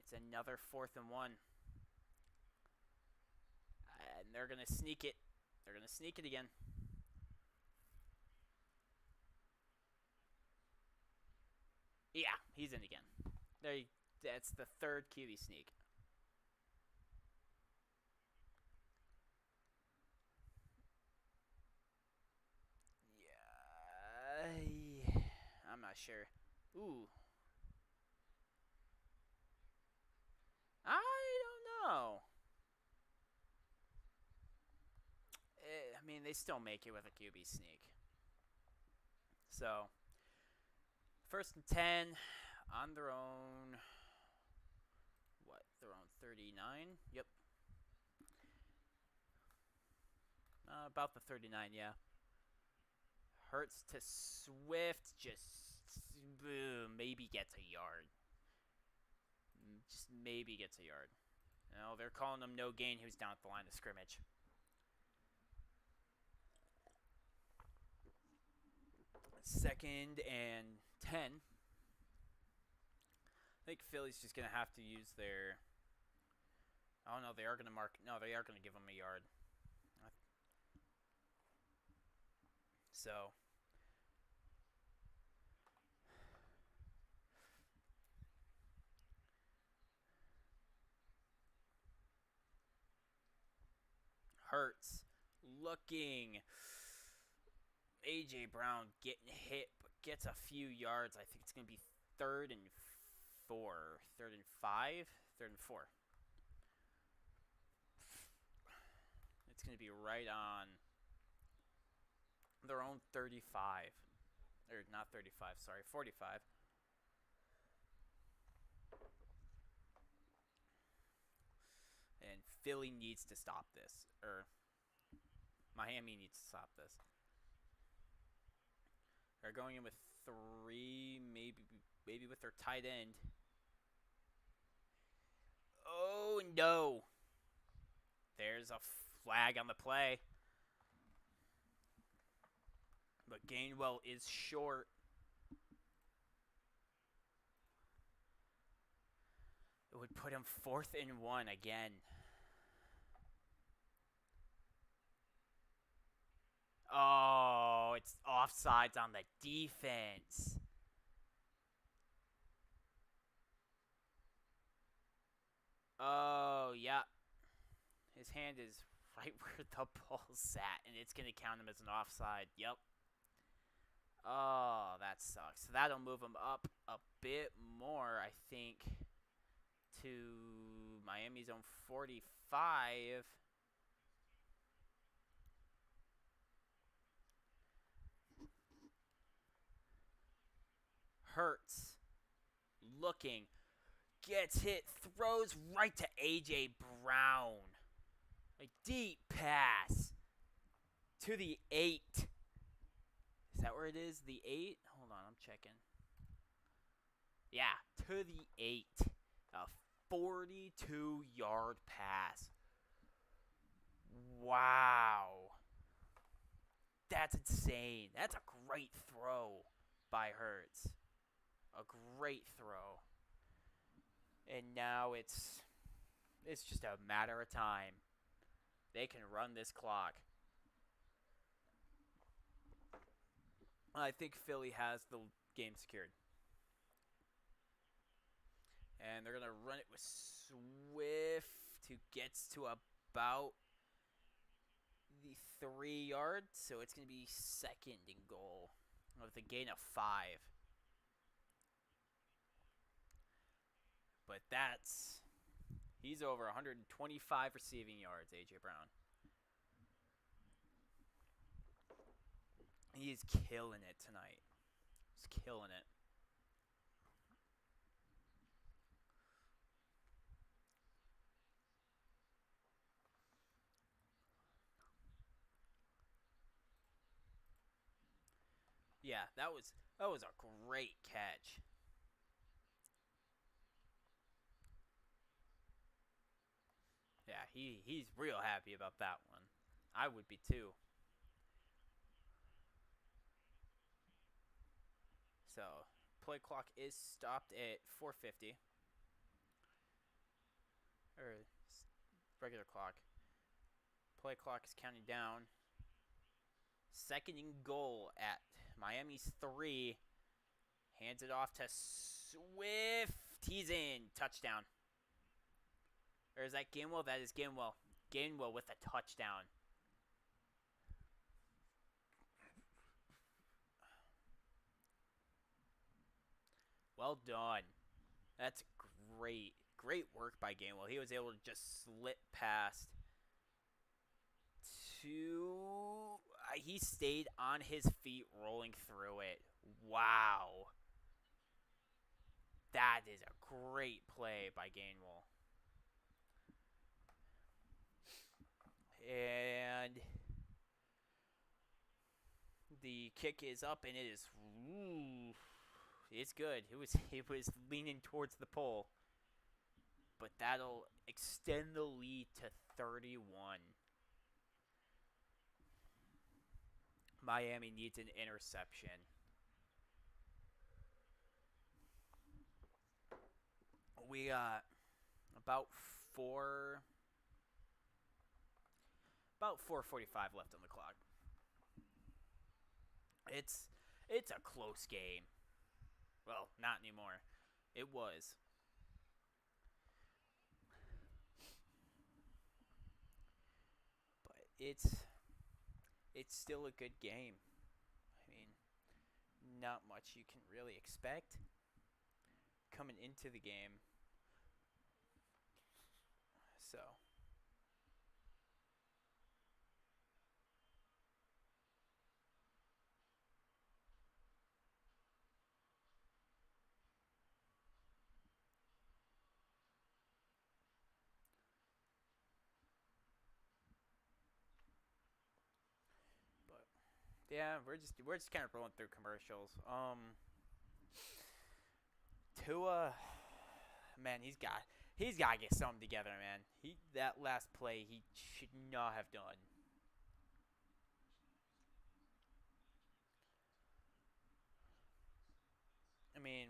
It's another 4th and 1. And they're going to sneak it. They're going to sneak it again. Yeah, he's in again. That's the 3rd QB sneak. Yeah, I'm not sure. Ooh. I don't know. I mean, they still make it with a QB sneak. So, 1st and 10 on their own. What? Their own 39? Yep. About the 39, yeah. Hurts to Swift, just boom, maybe gets a yard. Just maybe gets a yard. No, they're calling him no gain. He was down at the line of scrimmage. Second and 10. I think Philly's just going to have to use their... Oh, no, they are going to mark... No, they are going to give him a yard. So... Hurts looking. A.J. Brown getting hit, but gets a few yards. I think it's going to be 3rd and 4. 3rd and 5? 3rd and 4. It's going to be right on their own 35. Or not 35, sorry, 45. And Philly needs to stop this. Or Miami needs to stop this. They're going in with 3, maybe with their tight end. Oh, no. There's a flag on the play. But Gainwell is short. It would put him 4th and 1 again. Oh, it's offsides on the defense. Oh, yeah. His hand is right where the ball's at, and it's going to count him as an offside. Yep. Oh, that sucks. So that'll move him up a bit more, I think, to Miami's own 45. Hurts. Looking. Gets hit. Throws right to A.J. Brown. A deep pass. To the 8. Is that where it is? The 8? Hold on, I'm checking. Yeah, to the 8. A 42-yard pass. Wow. That's insane. That's a great throw by Hurts. A great throw. And now it's just a matter of time. They can run this clock. I think Philly has the game secured. And they're going to run it with Swift, who gets to about the 3 yard. So it's going to be second and goal with a gain of 5. But he's over 125 receiving yards, A.J. Brown. He is killing it tonight. He's killing it. Yeah, that was a great catch. Yeah, he's real happy about that one. I would be too. So, play clock is stopped at 4:50. Or regular clock. Play clock is counting down. Second and goal at Miami's 3. Hands it off to Swift. He's in. Touchdown. Or is that Gainwell? That is Gainwell. Gainwell with a touchdown. Well done. That's great. Great work by Gainwell. He was able to just slip past to... he stayed on his feet rolling through it. Wow. That is a great play by Gainwell. And the kick is up, and it is... Ooh, it's good. It was leaning towards the pole. But that'll extend the lead to 31. Miami needs an interception. We got about 4:45 left on the clock. It's a close game. Well, not anymore. It was. But it's still a good game. I mean, not much you can really expect coming into the game. So, but yeah, we're just kind of rolling through commercials. Tua, man, he's got to get something together, man. That last play he should not have done. I mean,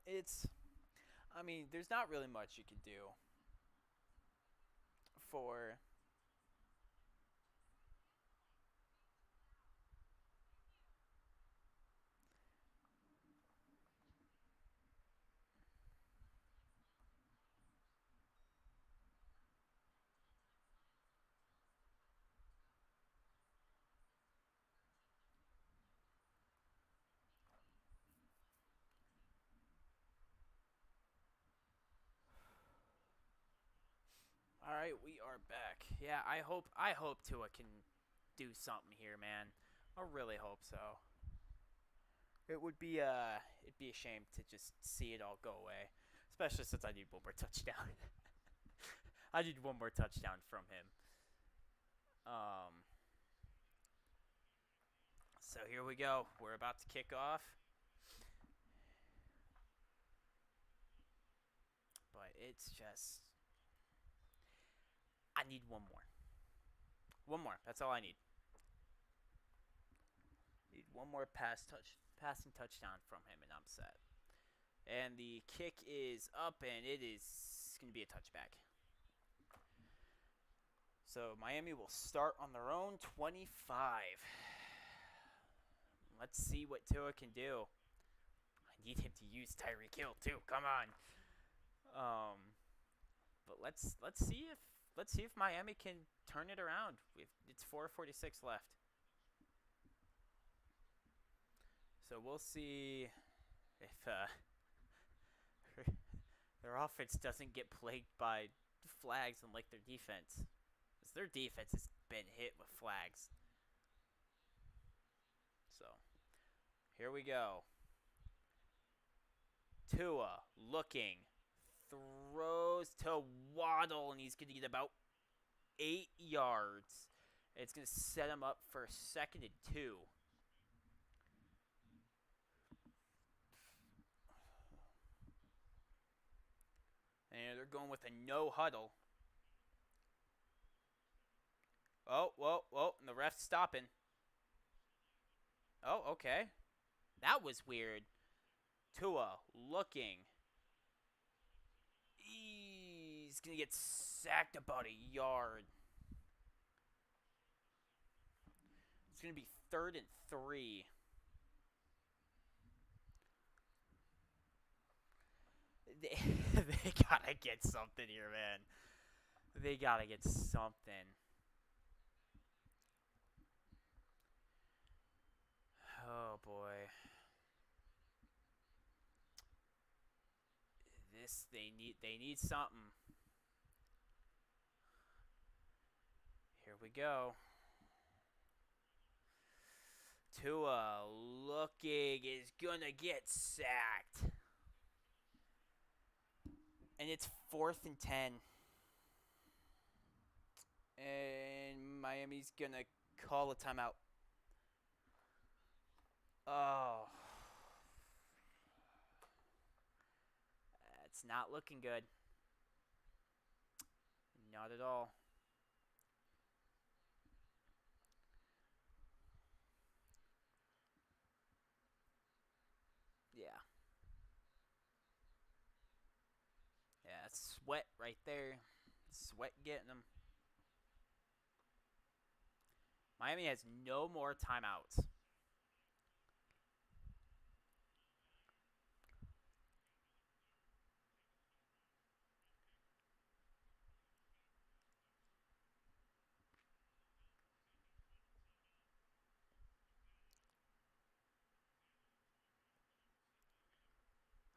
it's I mean, there's not really much you can do for All right, we are back. Yeah, I hope Tua can do something here, man. I really hope so. It would be it'd be a shame to just see it all go away, especially since I need one more touchdown. I need one more touchdown from him. Um So here we go. We're about to kick off. But it's just... I need one more. One more. That's all I need. Need one more passing touchdown from him, and I'm set. And the kick is up, and it is going to be a touchback. So Miami will start on their own 25. Let's see what Tua can do. I need him to use Tyreek Hill too. Come on. But let's see if Miami can turn it around. It's 4:46 left. So we'll see if their offense doesn't get plagued by flags and like their defense. Because their defense has been hit with flags. So, here we go. Tua looking. Throws to Waddle, and he's going to get about 8 yards. It's going to set him up for 2nd and 2. And they're going with a no huddle. Oh, whoa, and the ref's stopping. Oh, okay. That was weird. Tua looking. He's going to get sacked about a yard. It's going to be 3rd and 3. They gotta get something here, man. They gotta get something. Oh boy. They need something. Here we go. Tua looking is gonna get sacked. And it's 4th and 10. And Miami's gonna call a timeout. Oh. It's not looking good. Not at all. Yeah. Yeah, sweat right there. Sweat getting them. Miami has no more timeouts.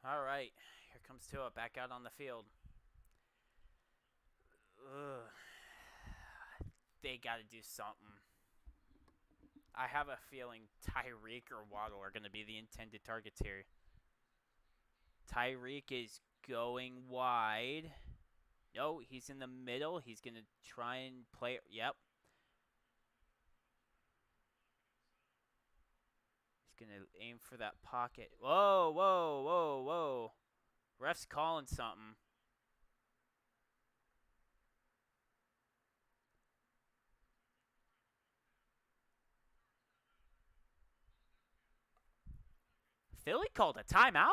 All right, here comes Tua back out on the field. Ugh. They got to do something. I have a feeling Tyreek or Waddle are going to be the intended targets here. Tyreek is going wide. No, he's in the middle. He's going to try and play. Yep. He's going to aim for that pocket. Whoa, whoa, whoa, whoa. Ref's calling something. Philly called a timeout?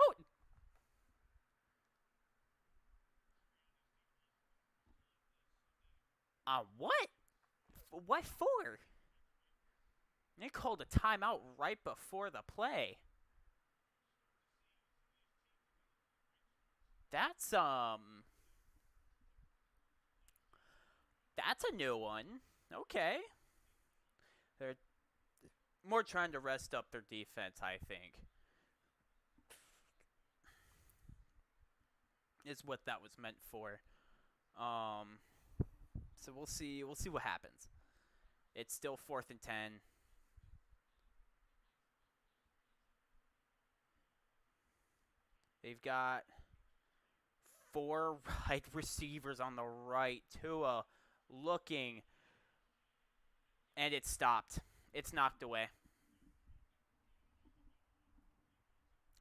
What? What for? They called a timeout right before the play. That's a new one. Okay. They're more trying to rest up their defense, I think. Is what that was meant for. So we'll see what happens. It's still 4th and 10. They've got 4 wide receivers on the right. Tua looking. And it's stopped. It's knocked away.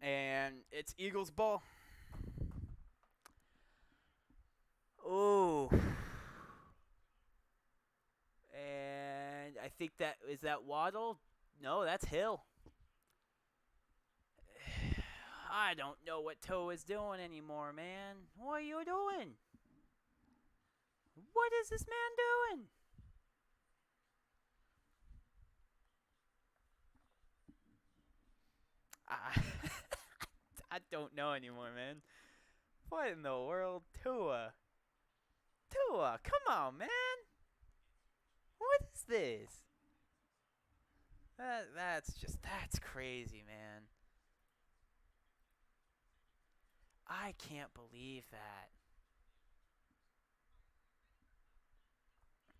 And it's Eagles ball. Oh. And I think that is that Waddle? No, that's Hill. I don't know what Toe is doing anymore, man. What are you doing? What is this man doing? I, I don't know anymore, man. What in the world? Tua. Tua, come on, man. What is this? That's crazy, man. I can't believe that.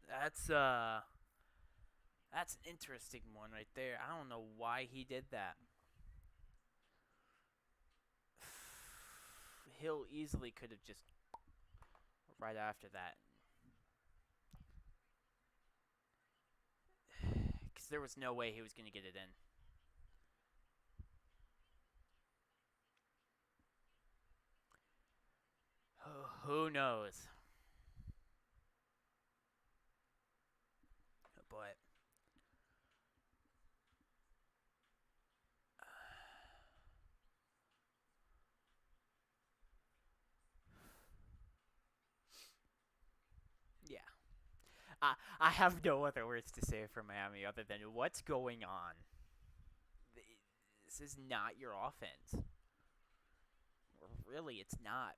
That's uh that's an interesting one right there. I don't know why he did that. Hill easily could have just right after that, because there was no way he was going to get it in. Who knows? But yeah, I have no other words to say for Miami other than what's going on. This is not your offense. Really, it's not.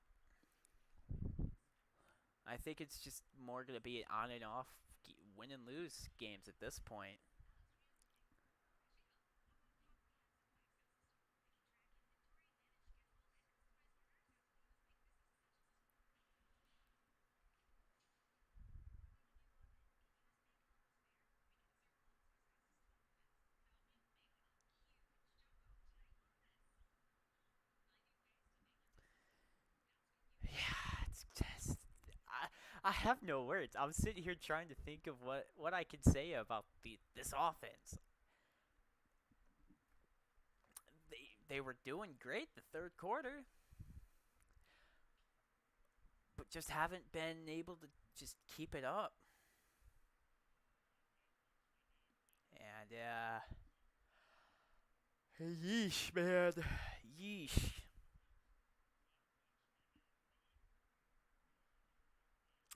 I think it's just more going to be on and off win and lose games at this point. Yeah, it's just I have no words. I'm sitting here trying to think of what I can say about this offense. They were doing great the third quarter, but just haven't been able to just keep it up. And yeesh, man, yeesh.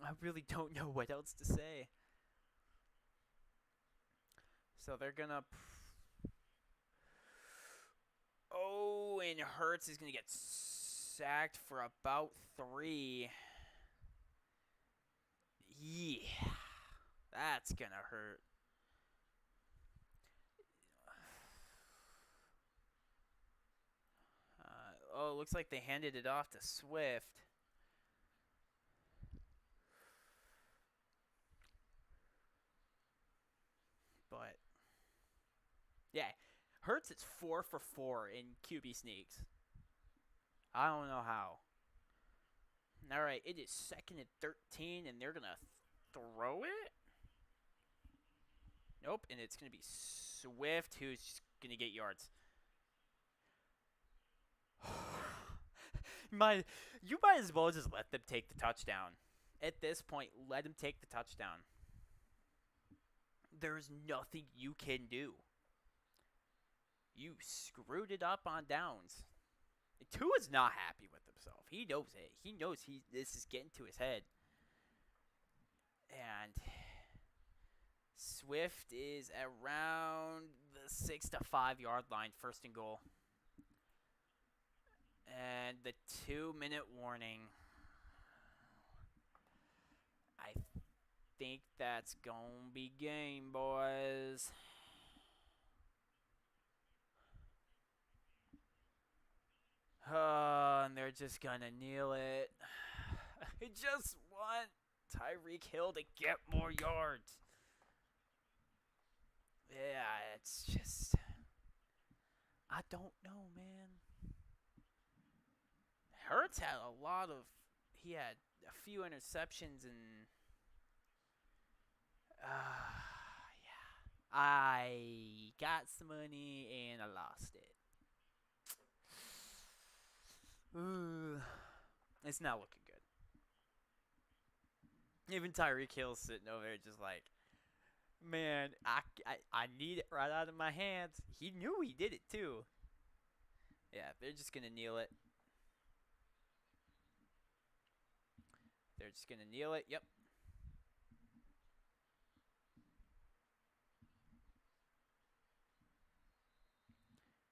I really don't know what else to say. So they're gonna. Oh, and Hurts is gonna get sacked for about 3. Yeah, that's gonna hurt. Oh, looks like they handed it off to Swift. But yeah, Hurts is 4 for 4 in QB sneaks. I don't know how. All right, it is 2nd and 13, and they're gonna throw it. Nope, and it's gonna be Swift who's gonna get yards. You might as well just let them take the touchdown. At this point, let them take the touchdown. There's nothing you can do. You screwed it up on downs. Tua's not happy with himself. He knows it. He knows this is getting to his head. And Swift is around the 6 to 5 yard line, 1st and goal. And the 2 minute warning. I think that's gonna be game, boys. And they're just gonna kneel it. I just want Tyreek Hill to get more yards. Yeah, it's just. I don't know, man. Hurts had a lot of. He had a few interceptions and. Yeah. I got some money and I lost it. Ooh, it's not looking good. Even Tyreek Hill's sitting over there just like, man, I need it right out of my hands. He knew he did it too. Yeah, they're just going to kneel it. They're just going to kneel it. Yep.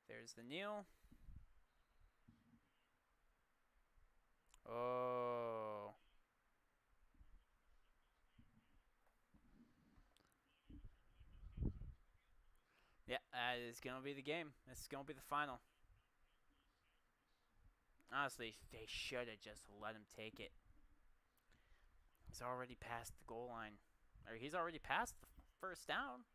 There's the kneel. Oh. Yeah, that is going to be the game. This is going to be the final. Honestly, they should have just let him take it. He's already past the goal line. Or he's already past the first down.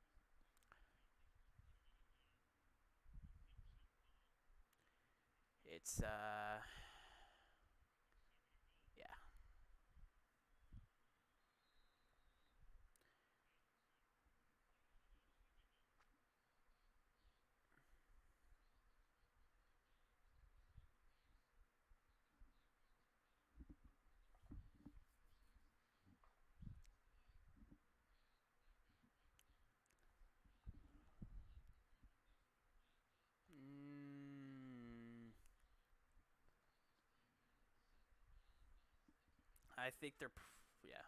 It's, yeah. I think they're, yeah.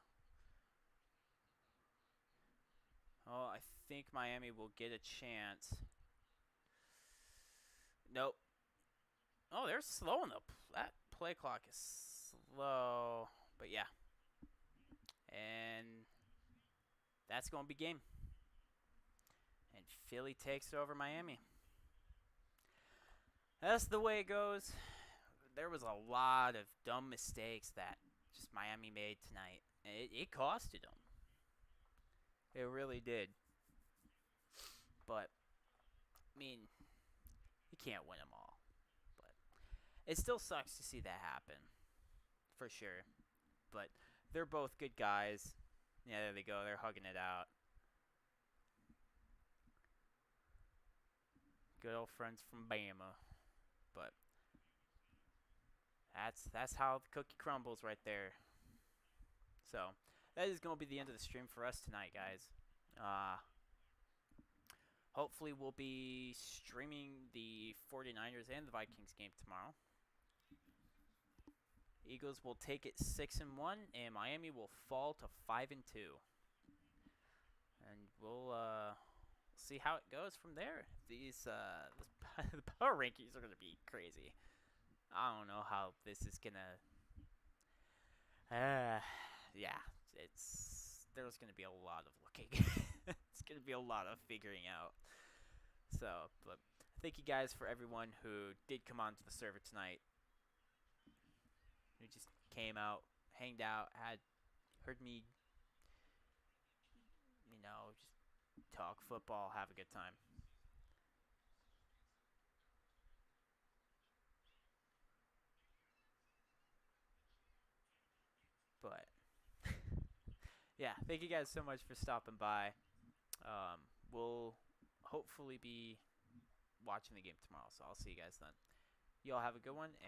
Oh, I think Miami will get a chance. Nope. Oh, they're slowing the that play clock is slow, but yeah. And that's going to be game. And Philly takes over Miami. That's the way it goes. There was a lot of dumb mistakes that just Miami made tonight. It costed them. It really did. But I mean, you can't win them all. But it still sucks to see that happen, for sure. But they're both good guys. Yeah, there they go. They're hugging it out. Good old friends from Bama. But that's how the cookie crumbles right there. So that is going to be the end of the stream for us tonight, guys. Hopefully we'll be streaming the 49ers and the Vikings game tomorrow. Eagles will take it 6-1, and Miami will fall to 5-2. And we'll see how it goes from there. These the power rankings are gonna be crazy. I don't know how this is gonna. Yeah, there's gonna be a lot of looking. It's gonna be a lot of figuring out. So, but thank you guys for everyone who did come onto the server tonight. Who just came out, hanged out, heard me, just talk football, have a good time. But yeah, thank you guys so much for stopping by. We'll hopefully be watching the game tomorrow, so I'll see you guys then. You all have a good one.